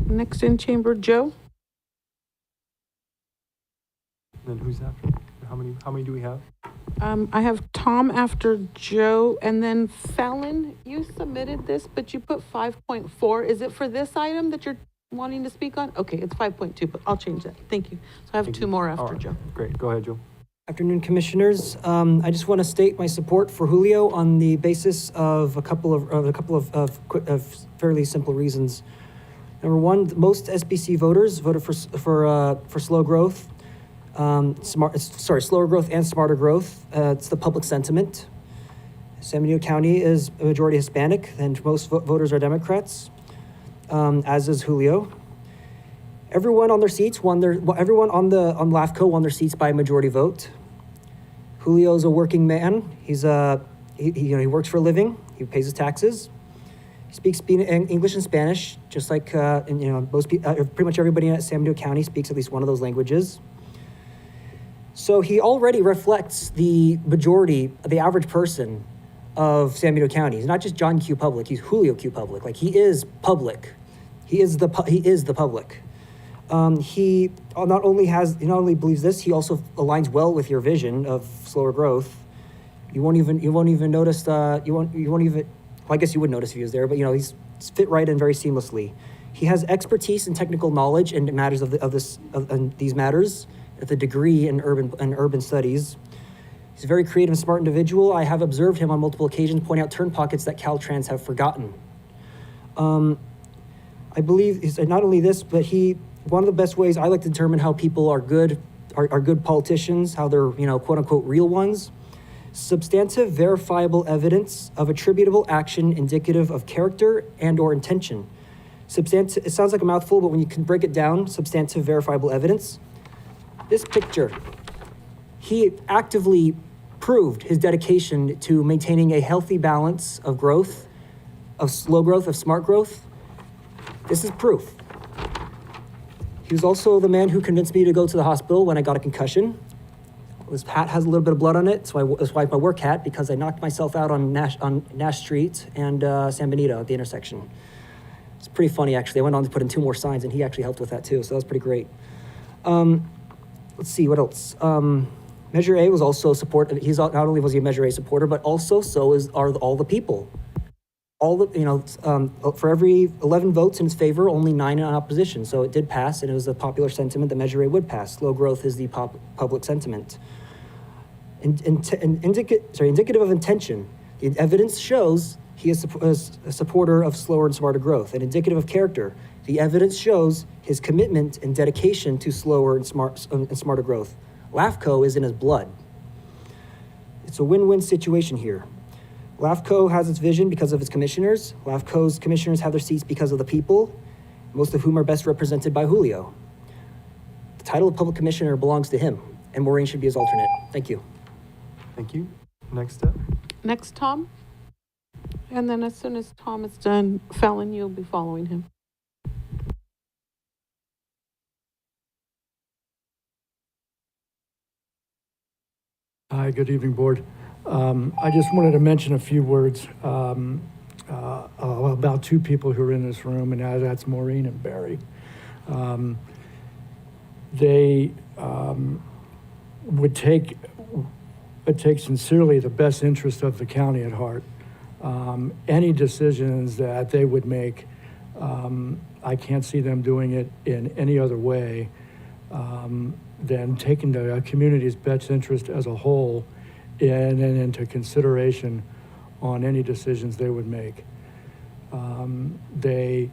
Next in chamber, Joe. And then who's after? How many do we have? I have Tom after Joe, and then Fallon, you submitted this, but you put 5.4. Is it for this item that you're wanting to speak on? Okay, it's 5.2, but I'll change that. Thank you. So I have Thank two you. more All after right. Joe. Great, go ahead, Joe. Afternoon, commissioners. I just want to state my support for Julio on the basis of a couple of fairly simple reasons. Number one, most SBC voters voted for slow growth. Slower growth and smarter growth. It's the public sentiment. San Benito County is a majority Hispanic, and most voters are Democrats, as is Julio. Everyone on their seats everyone on LAFCO won their seats by a majority vote. Julio's a working man. He works for a living. He pays his taxes. He speaks English and Spanish, just like most people. Pretty much everybody in San Benito County speaks at least one of those languages. So he already reflects the majority, the average person of San Benito County. He's not just John Q. Public, he's Julio Q. Public. Like, he is public. He is the public. He not only believes this, he also aligns well with your vision of slower growth. You won't even notice, well, I guess you would notice if he was there, but he's fit right in very seamlessly. He has expertise and technical knowledge in matters of these matters, with a degree in urban studies. He's a very creative and smart individual. I have observed him on multiple occasions point out turn pockets that Caltrans have forgotten. I believe he's not only this, but one of the best ways I like to determine how people are good politicians, how they're, quote unquote, real ones. Substantive, verifiable evidence of attributable action indicative of character and or intention. It sounds like a mouthful, but when you can break it down, substantive, verifiable evidence. This picture, he actively proved his dedication to maintaining a healthy balance of growth, of slow growth, of smart growth. This is proof. He was also the man who convinced me to go to the hospital when I got a concussion. This hat has a little bit of blood on it, so that's why my work hat, because I knocked myself out on Nash Street and San Benito at the intersection. It's pretty funny, actually. I went on to put in 2 more signs, and he actually helped with that too, so that was pretty great. Let's see, what else? Measure A was also not only was he a Measure A supporter, but also are all the people. All the, for every 11 votes in his favor, only 9 in opposition. So it did pass, and it was a popular sentiment that Measure A would pass. Slow growth is the public sentiment. Indicative of intention. The evidence shows he is a supporter of slower and smarter growth. And indicative of character. The evidence shows his commitment and dedication to slower and smarter growth. LAFCO is in his blood. It's a win-win situation here. LAFCO has its vision because of its commissioners. LAFCO's commissioners have their seats because of the people, most of whom are best represented by Julio. The title of public commissioner belongs to him, and Maureen should be his alternate. Thank you. Thank you. Next step. Next, Tom. And then as soon as Tom is done, Fallon, you'll be following him. Hi, good evening, Board. I just wanted to mention a few words about 2 people who are in this room, and that's Maureen and Barry. They would take sincerely the best interest of the county at heart. Any decisions that they would make, I can't see them doing it in any other way than taking the community's best interest as a whole and into consideration on any decisions they would make. They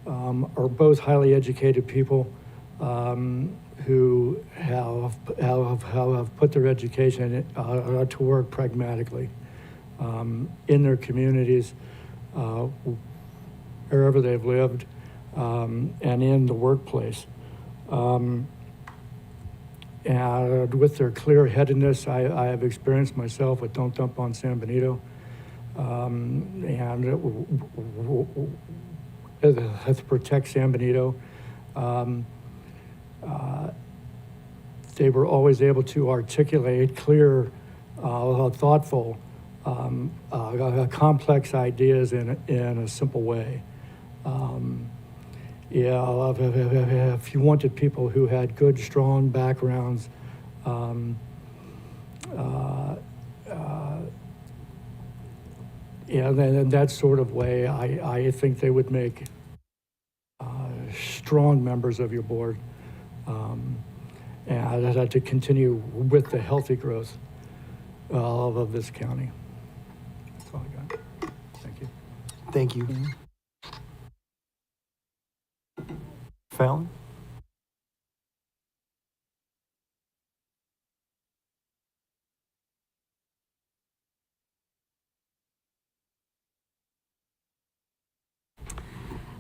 are both highly educated people who have put their education to work pragmatically in their communities, wherever they've lived, and in the workplace. And with their clear-headedness, I have experienced myself with Don't Dump on San Benito, and to protect San Benito. They were always able to articulate clear, thoughtful, complex ideas in a simple way. If you wanted people who had good, strong backgrounds, in that sort of way, I think they would make strong members of your board, and to continue with the healthy growth of this county. That's all I got. Thank you. Thank you. Fallon?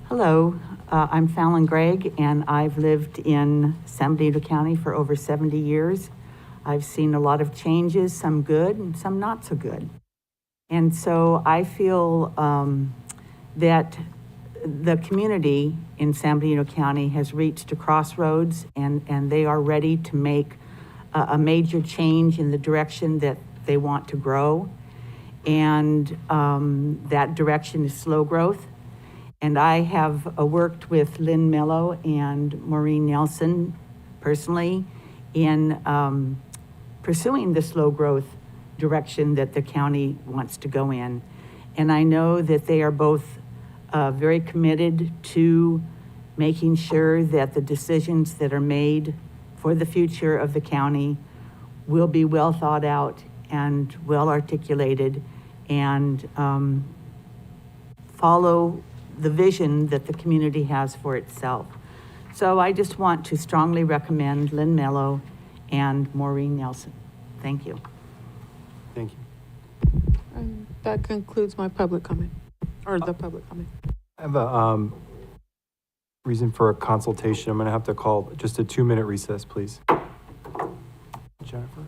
Hello, I'm Fallon Gregg, and I've lived in San Benito County for over 70 years. I've seen a lot of changes, some good and some not so good. And so I feel that the community in San Benito County has reached a crossroads, and they are ready to make a major change in the direction that they want to grow. And that direction is slow growth. And I have worked with Lynn Mello and Maureen Nelson personally in pursuing the slow growth direction that the county wants to go in. And I know that they are both very committed to making sure that the decisions that are made for the future of the county will be well thought out and well articulated and follow the vision that the community has for itself. So I just want to strongly recommend Lynn Mello and Maureen Nelson. Thank you. Thank you. And that concludes my public comment, or the public comment. I have a reason for a consultation. I'm going to have to call just a 2-minute recess, please. Jennifer?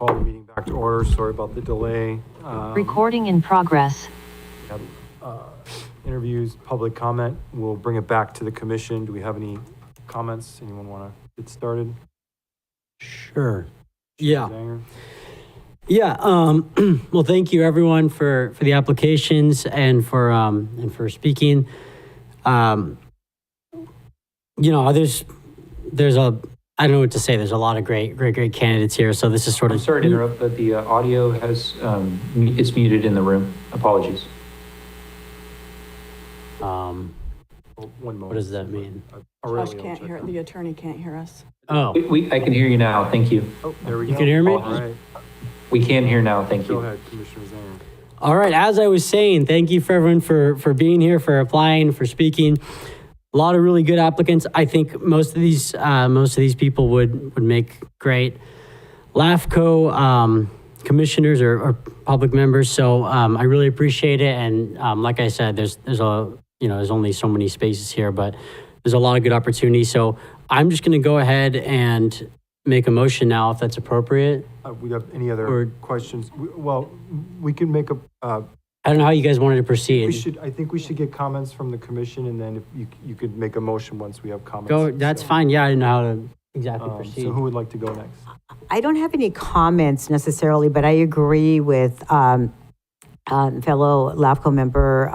Call the meeting back to order. Sorry about the delay. Recording in progress. We had, interviews, public comment. We'll bring it back to the commission. Do we have any comments? Anyone want to get started? Sure. Yeah. Zanger? Yeah. Well, thank you everyone for the applications and for speaking. You know, there's a, I don't know what to say. There's a lot of great candidates here. So this is sort of. I'm sorry to interrupt, but the audio has, it's muted in the room. Apologies. One moment. What does that mean? Josh can't hear, the attorney can't hear us. Oh. I can hear you now. Thank you. Oh, there we go. You can hear me? All right. We can hear now. Thank you. Go ahead, Commissioner Zanger. All right. As I was saying, thank you for everyone for being here, for applying, for speaking. A lot of really good applicants. I think most of these people would make great LAFCO commissioners or public members. So I really appreciate it. And like I said, there's only so many spaces here, but there's a lot of good opportunity. So I'm just going to go ahead and make a motion now, if that's appropriate. We have any other questions? Well, we can make a. I don't know how you guys wanted to proceed. I think we should get comments from the commission, and then if you could make a motion once we have comments. That's fine. Yeah, I didn't know how to exactly proceed. So who would like to go next? I don't have any comments necessarily, but I agree with fellow LAFCO member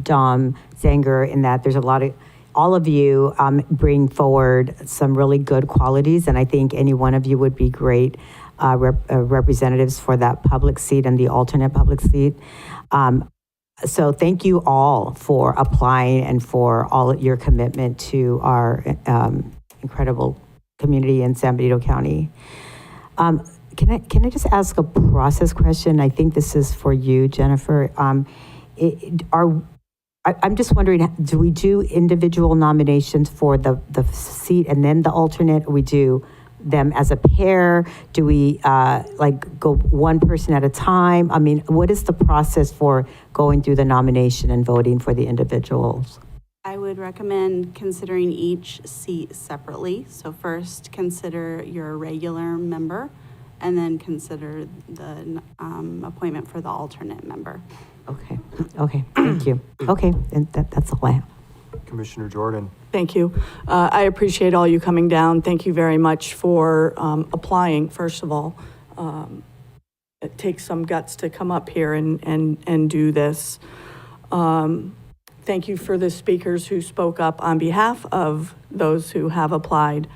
Dom Zanger in that there's a lot of, all of you bring forward some really good qualities, and I think any one of you would be great representatives for that public seat and the alternate public seat. So thank you all for applying and for all your commitment to our incredible community in San Benito County. Can I just ask a process question? I think this is for you, Jennifer. I'm just wondering, do we do individual nominations for the seat and then the alternate? Or we do them as a pair? Do we go one person at a time? I mean, what is the process for going through the nomination and voting for the individuals? I would recommend considering each seat separately. So first consider your regular member and then consider the appointment for the alternate member. Okay, thank you. Okay, and that's all I have. Commissioner Jordan. Thank you. I appreciate all you coming down. Thank you very much for applying, first of all. It takes some guts to come up here and do this. Thank you for the speakers who spoke up on behalf of those who have applied.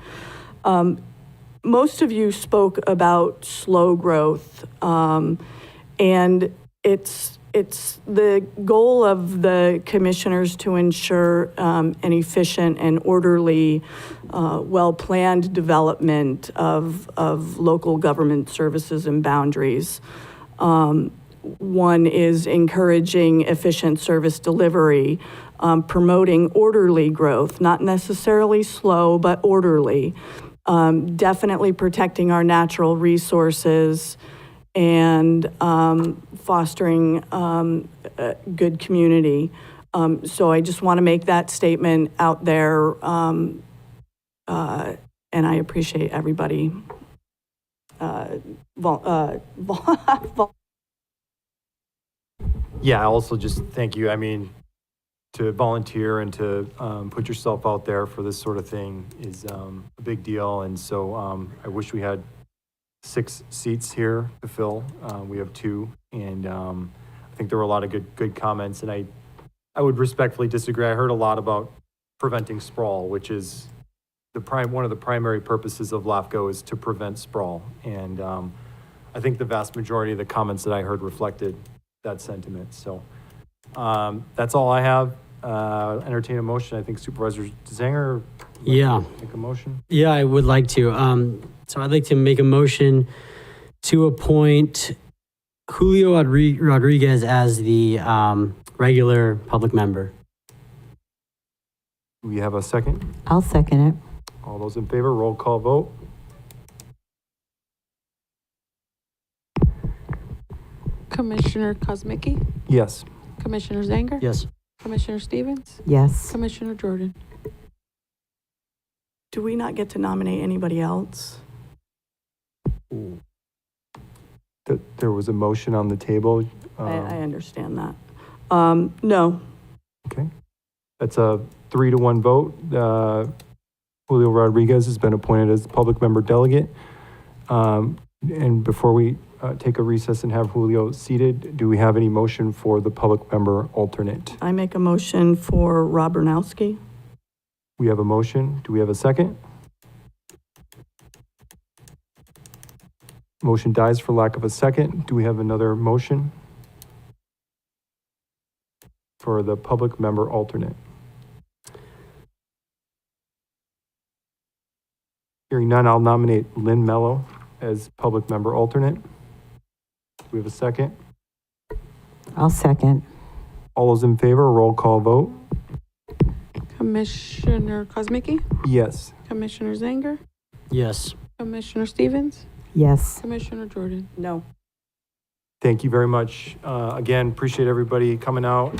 Most of you spoke about slow growth, and it's the goal of the commissioners to ensure an efficient and orderly, well-planned development of local government services and boundaries. One is encouraging efficient service delivery, promoting orderly growth, not necessarily slow, but orderly. Definitely protecting our natural resources and fostering a good community. So I just want to make that statement out there, and I appreciate everybody. Yeah, also just thank you. I mean, to volunteer and to put yourself out there for this sort of thing is a big deal. And so I wish we had 6 seats here to fill. We have 2, and I think there were a lot of good comments. And I would respectfully disagree. I heard a lot about preventing sprawl, which is one of the primary purposes of LAFCO is to prevent sprawl. And I think the vast majority of the comments that I heard reflected that sentiment. So that's all I have. Entertain a motion. I think Supervisor Zanger. Make a motion. Yeah, I would like to. So I'd like to make a motion to appoint Julio Rodriguez as the regular public member. We have a second. I'll second it. All those in favor, roll call vote. Commissioner Kosmicki, Yes. Commissioner Zanger, Yes. Commissioner Stevens, Yes. Commissioner Jordan. Do we not get to nominate anybody else? that there was a motion on the table. I understand that. No. Okay. That's a 3-1 vote. Julio Rodriguez has been appointed as the public member delegate. And before we take a recess and have Julio seated, do we have any motion for the public member alternate? I make a motion for Rob Bernowski. We have a motion. Do we have a second? Motion dies for lack of a second. Do we have another motion for the public member alternate? Hearing none, I'll nominate Lynn Mello as public member alternate. Do we have a second? I'll second. All those in favor, roll call vote. Commissioner Kosmicki, Yes. Commissioner Zanger, Yes. Commissioner Stevens, Yes. Commissioner Jordan. No. Thank you very much. Again, appreciate everybody coming out.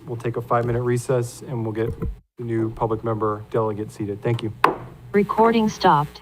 We'll take a 5-minute recess and we'll get the new public member delegate seated. Thank you. Recording stopped.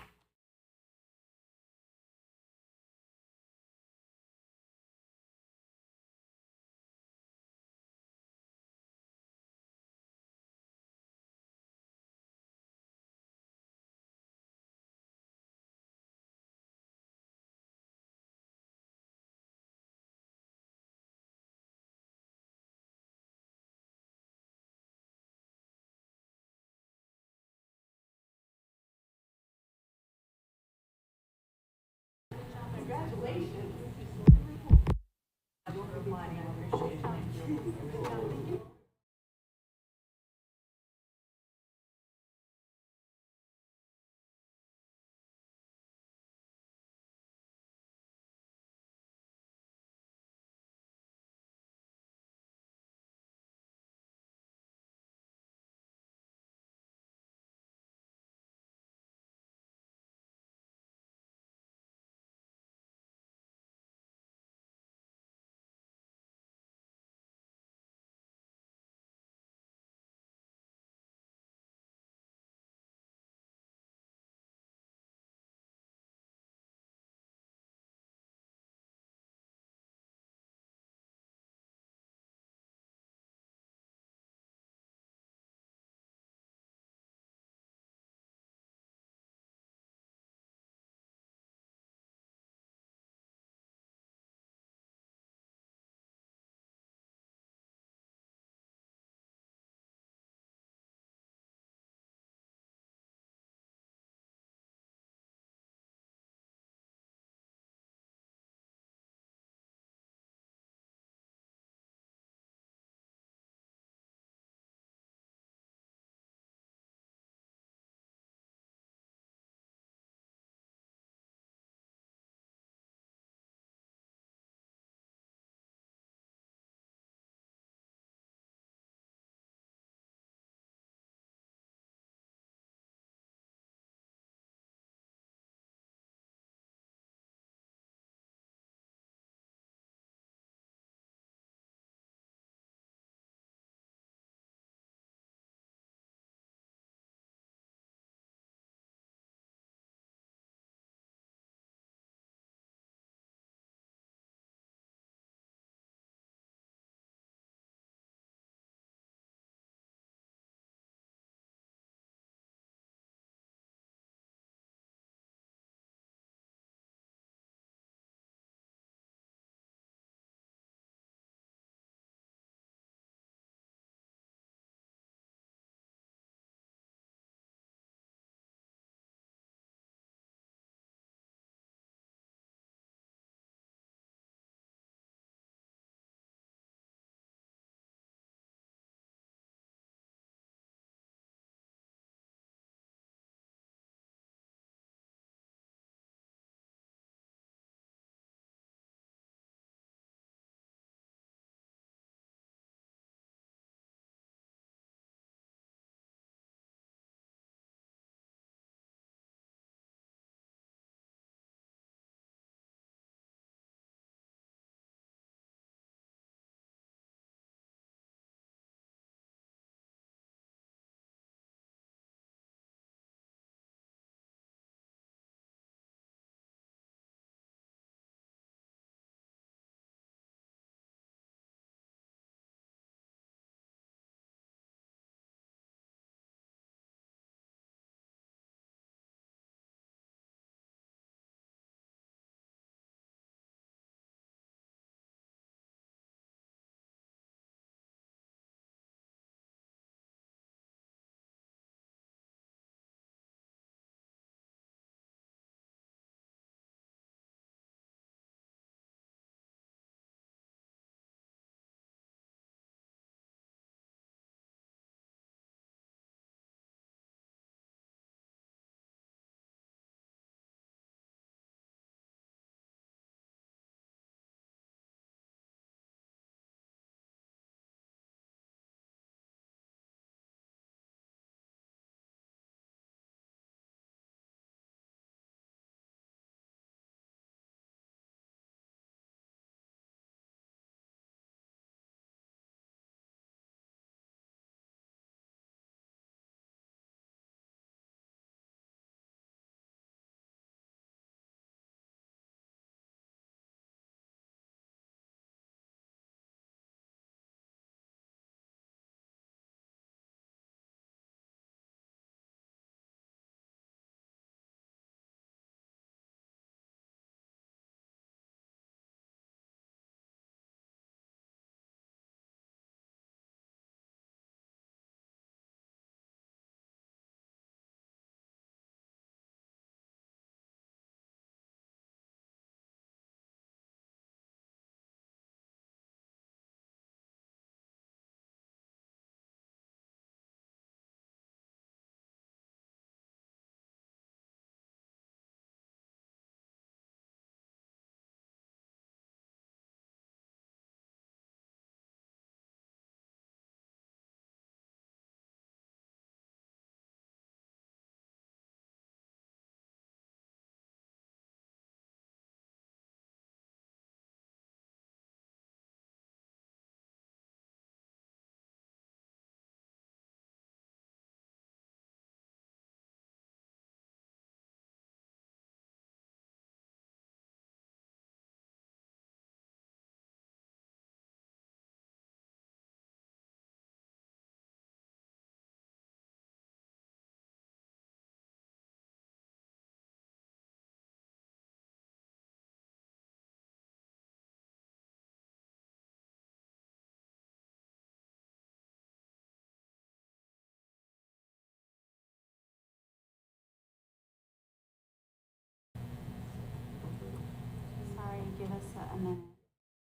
And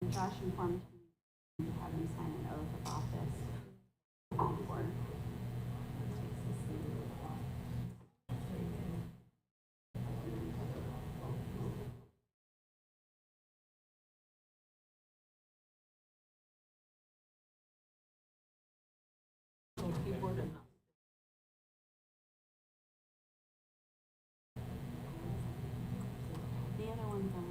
then Josh informed me to have him sign an oath of office before he takes his seat. The other one's on.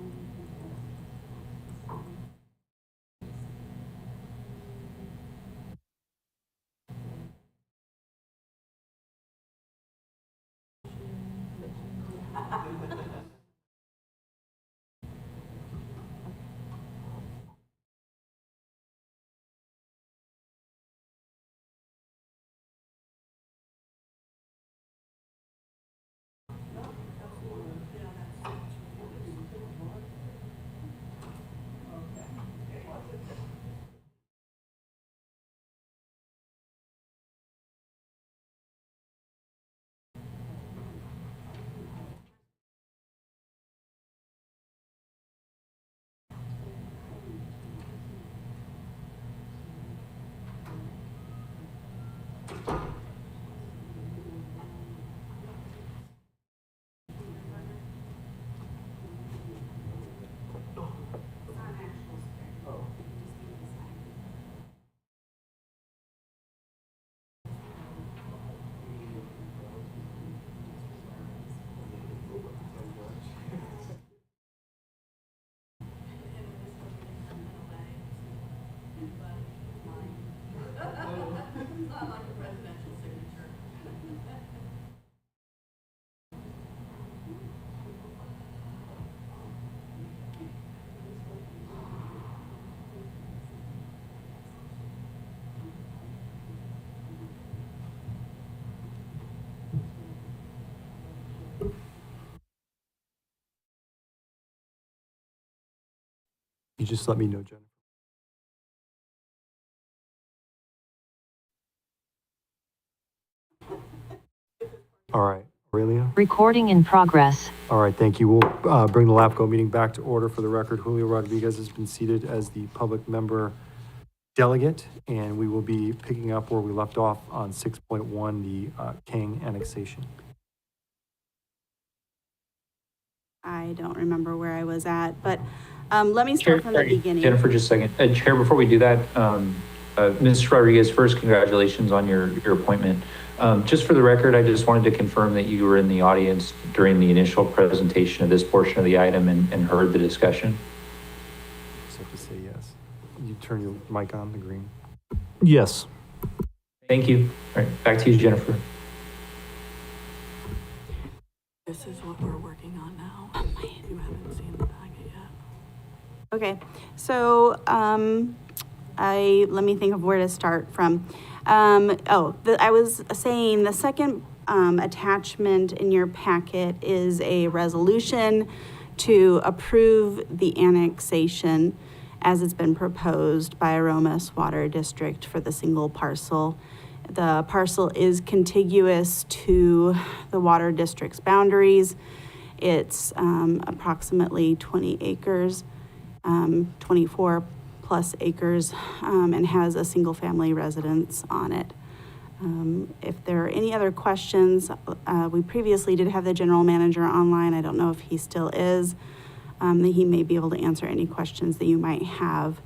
You just let me know, Jennifer. All right, Aurelia? Recording in progress. All right, thank you. We'll bring the LAFCO meeting back to order. For the record, Julio Rodriguez has been seated as the public member delegate, and we will be picking up where we left off on 6.1, the Kang annexation. I don't remember where I was at, but let me start from the beginning. Jennifer, just a second. Chair, before we do that, Ms. Rodriguez, first, congratulations on your appointment. Just for the record, I just wanted to confirm that you were in the audience during the initial presentation of this portion of the item and heard the discussion. Just have to say yes. You turn your mic on, the green. Yes. Thank you. All right, back to you, Jennifer. This is what we're working on now. You haven't seen the packet yet. Okay, so let me think of where to start from. I was saying the second attachment in your packet is a resolution to approve the annexation as it's been proposed by Aromas Water District for the single parcel. The parcel is contiguous to the water district's boundaries. It's approximately 20 acres, 24 plus acres, and has a single family residence on it. If there are any other questions, we previously did have the general manager online. I don't know if he still is. That he may be able to answer any questions that you might have.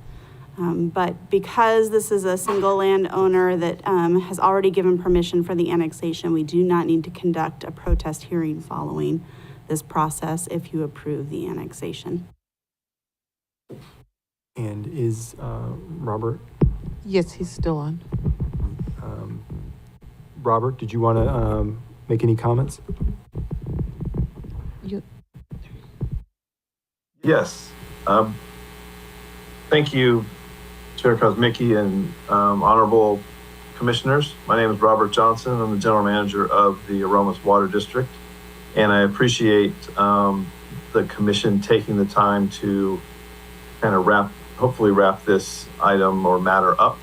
But because this is a single landowner that has already given permission for the annexation, we do not need to conduct a protest hearing following this process if you approve the annexation. And is Robert? Yes, he's still on. Robert, did you want to make any comments? Yes. Thank you, Chair Kosmicki and honorable commissioners. My name is Robert Johnson. I'm the general manager of the Aromas Water District, and I appreciate the commission taking the time to kind of hopefully wrap this item or matter up.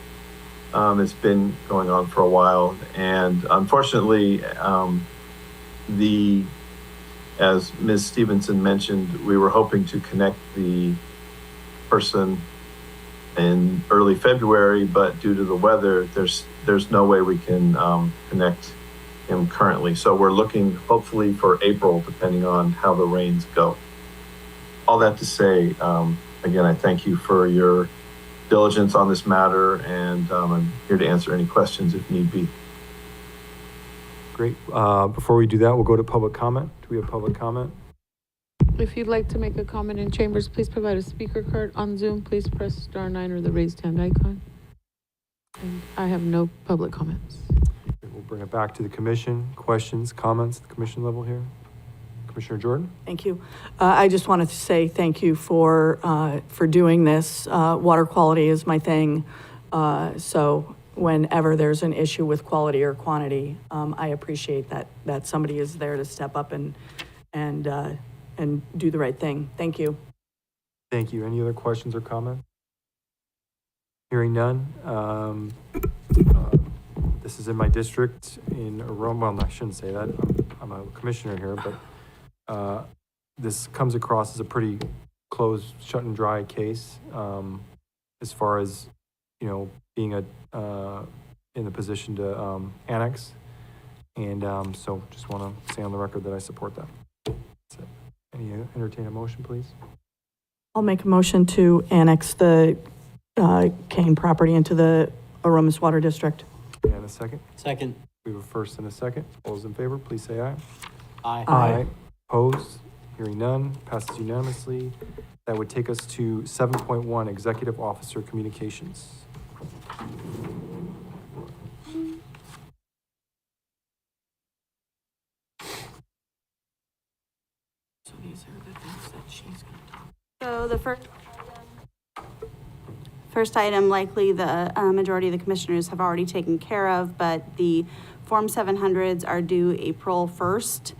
It's been going on for a while, and unfortunately, as Ms. Stevenson mentioned, we were hoping to connect the person in early February, but due to the weather, there's no way we can connect him currently. So we're looking hopefully for April, depending on how the rains go. All that to say, again, I thank you for your diligence on this matter, and I'm here to answer any questions if need be. Great. Before we do that, we'll go to public comment. Do we have public comment? If you'd like to make a comment in chambers, please provide a speaker card. On Zoom, please press *9 or the raised hand icon. And I have no public comments. We'll bring it back to the commission. Questions, comments at the commission level here? Commissioner Jordan? Thank you. I just wanted to say thank you for doing this. Water quality is my thing. So whenever there's an issue with quality or quantity, I appreciate that somebody is there to step up and do the right thing. Thank you. Thank you. Any other questions or comments? Hearing none. This is in my district in Aroma. Well, I shouldn't say that. I'm a commissioner here, but this comes across as a pretty closed, shut and dry case as far as, being in the position to annex. And so just want to say on the record that I support that. That's it. Any entertain a motion, please? I'll make a motion to annex the Kane property into the Aromas Water District. And a second? Second. We have a first and a second. All those in favor, please say aye. Aye. Aye. Opposed? Hearing none. Passes unanimously. That would take us to 7.1, Executive Officer Communications. So these are the things that she's going to talk. So the first item, likely the majority of the commissioners have already taken care of, but the Form 700s are due April 1st.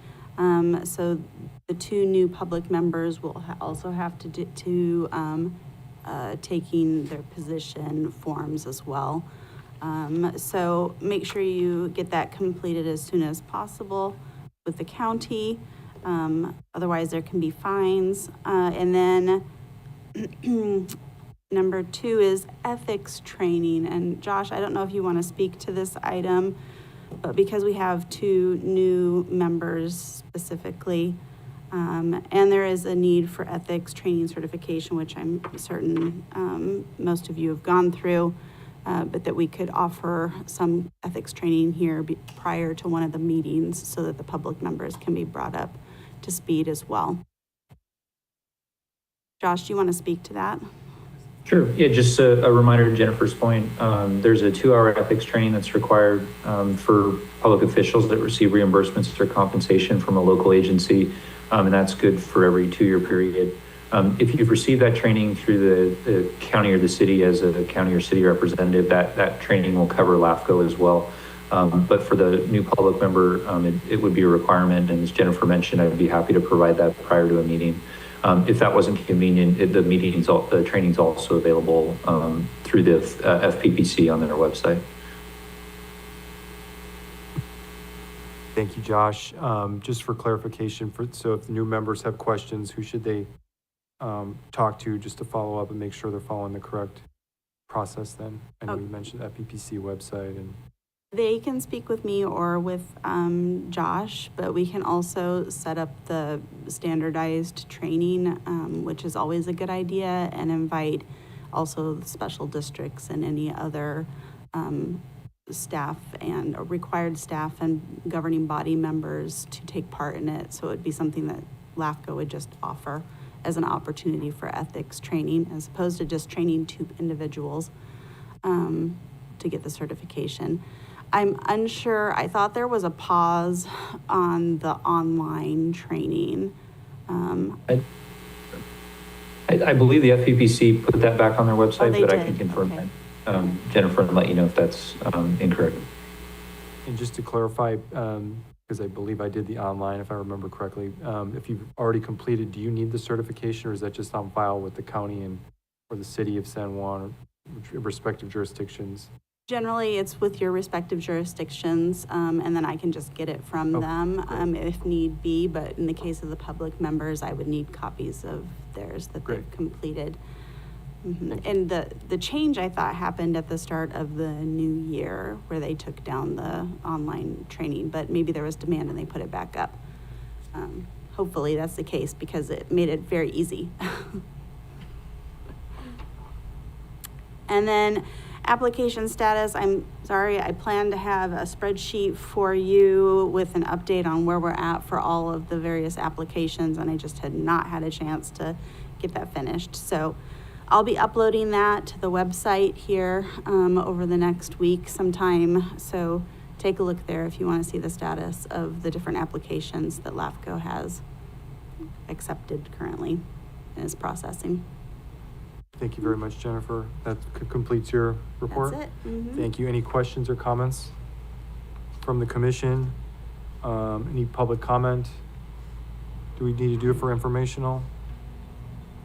So the two new public members will also have to taking their position forms as well. So make sure you get that completed as soon as possible with the county. Otherwise there can be fines. And then number 2 is ethics training. And Josh, I don't know if you want to speak to this item, but because we have 2 new members specifically, and there is a need for ethics training certification, which I'm certain most of you have gone through, but that we could offer some ethics training here prior to one of the meetings so that the public members can be brought up to speed as well. Josh, do you want to speak to that? Sure. Yeah, just a reminder to Jennifer's point, there's a 2-hour ethics training that's required for public officials that receive reimbursements or compensation from a local agency, and that's good for every 2-year period. If you've received that training through the county or the city as a county or city representative, that training will cover LAFCO as well. But for the new public member, it would be a requirement, and as Jennifer mentioned, I'd be happy to provide that prior to a meeting. If that wasn't convenient, the training's also available through the FPPC on their website. Thank you, Josh. Just for clarification, so if the new members have questions, who should they talk to just to follow up and make sure they're following the correct process then? I know you mentioned FPPC website and... They can speak with me or with Josh, but we can also set up the standardized training, which is always a good idea, and invite also the special districts and any other staff and required staff and governing body members to take part in it. So it would be something that LAFCO would just offer as an opportunity for ethics training, as opposed to just training 2 individuals to get the certification. I'm unsure. I thought there was a pause on the online training. I believe the FPPC put that back on their website, but did. I can confirm that, Jennifer, and let you know if that's incorrect. And just to clarify, because I believe I did the online, if I remember correctly, if you've already completed, do you need the certification, or is that just on file with the county or the city of San Juan, or respective jurisdictions? Generally, it's with your respective jurisdictions, and then I can just get it from them if need be. But in the case of the public members, I would need copies of theirs that they've completed. And the change, I thought, happened at the start of the new year, where they took down the online training, but maybe there was demand and they put it back up. Hopefully that's the case, because it made it very easy. And then application status, I'm sorry, I plan to have a spreadsheet for you with an update on where we're at for all of the various applications, and I just had not had a chance to get that finished. So I'll be uploading that to the website here over the next week sometime. So take a look there if you want to see the status of the different applications that LAFCO has accepted currently and is processing. Thank you very much, Jennifer. That completes your report. That's it. Mhm. Thank you. Any questions or comments from the commission? Any public comment? Do we need to do it for informational?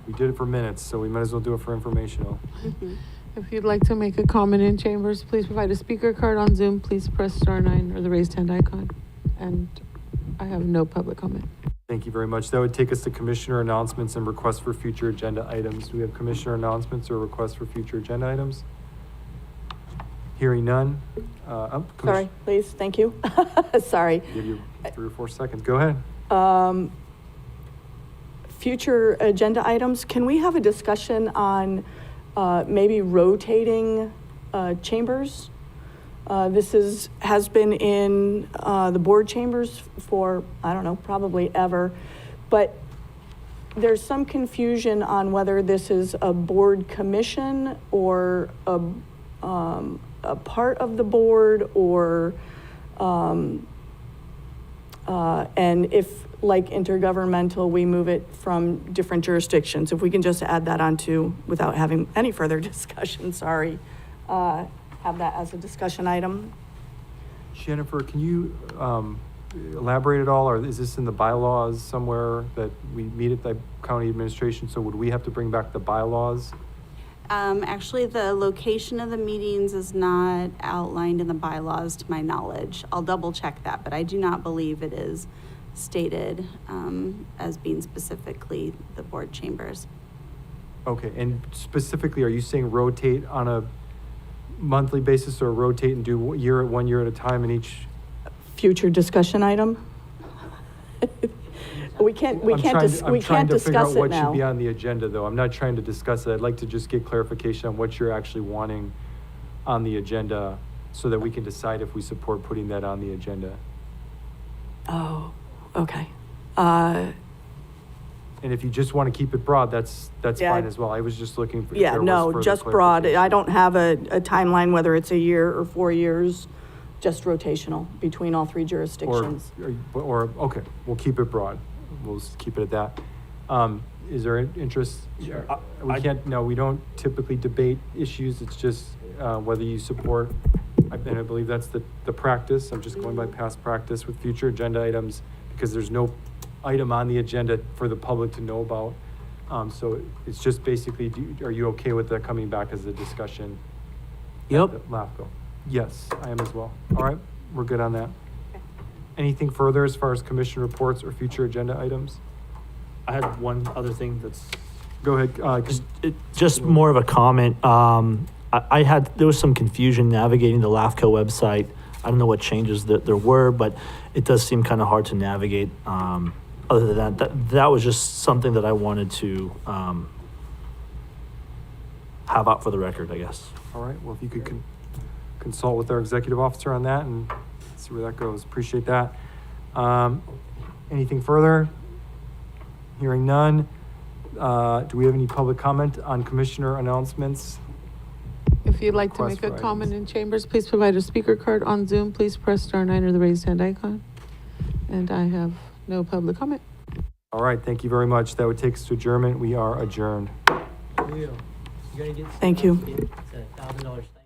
We did it for minutes, so we might as well do it for informational. If you'd like to make a comment in chambers, please provide a speaker card on Zoom. Please press *9 or the raised hand icon. And I have no public comment. Thank you very much. That would take us to commissioner announcements and requests for future agenda items. Do we have commissioner announcements or requests for future agenda items? Hearing none. Sorry, please, thank you. Sorry. Give you 3 or 4 seconds. Go ahead. Future agenda items, can we have a discussion on maybe rotating chambers? This has been in the board chambers for, I don't know, probably ever. But there's some confusion on whether this is a board commission or a part of the board, or and if, like intergovernmental, we move it from different jurisdictions. If we can just add that onto, without having any further discussion, sorry, have that as a discussion item. Jennifer, can you elaborate at all, or is this in the bylaws somewhere that we meet at the county administration? So would we have to bring back the bylaws? Actually, the location of the meetings is not outlined in the bylaws to my knowledge. I'll double check that, but I do not believe it is stated as being specifically the board chambers. Okay, and specifically, are you saying rotate on a monthly basis, or rotate and do 1 year at a time in each? Future discussion item? We can't I'm trying to figure out discuss it what should be now. on the agenda, though. I'm not trying to discuss it. I'd like to just get clarification on what you're actually wanting on the agenda, so that we can decide if we support putting that on the agenda. Oh, okay. And if you just want to keep it broad, that's Yeah. fine as well. I was just looking for. if Yeah, there was no, further just broad. clarification. I don't have a timeline, whether it's a year or 4 years, just rotational between all 3 jurisdictions. Or, okay, we'll keep it broad. We'll just keep it at that. Is there interest? Sure. We don't typically debate issues. It's just whether you support, and I believe that's the practice. I'm just going by past practice with future agenda items, because there's no item on the agenda for the public to know about. So it's just basically, are you okay with that coming back as a discussion? Yep. At LAFCO? Yes, I am as well. All right, we're good on that. Anything further as far as commission reports or future agenda items? I had one other thing that's Go ahead. just more of a comment. There was some confusion navigating the LAFCO website. I don't know what changes that there were, but it does seem kind of hard to navigate. Other than that was just something that I wanted to have out for the record, I guess. All right, well, if you could consult with our executive officer on that and see where that goes. Appreciate that. Anything further? Hearing none. Do we have any public comment on commissioner announcements? If you'd like to Request make a for comment in chambers, please provide a speaker card on Zoom. Please press *9 or the raised hand icon. And I have no public comment. All right, thank you very much. That would take us to adjournment. We are adjourned. Thank you. It's $1,000 stipend.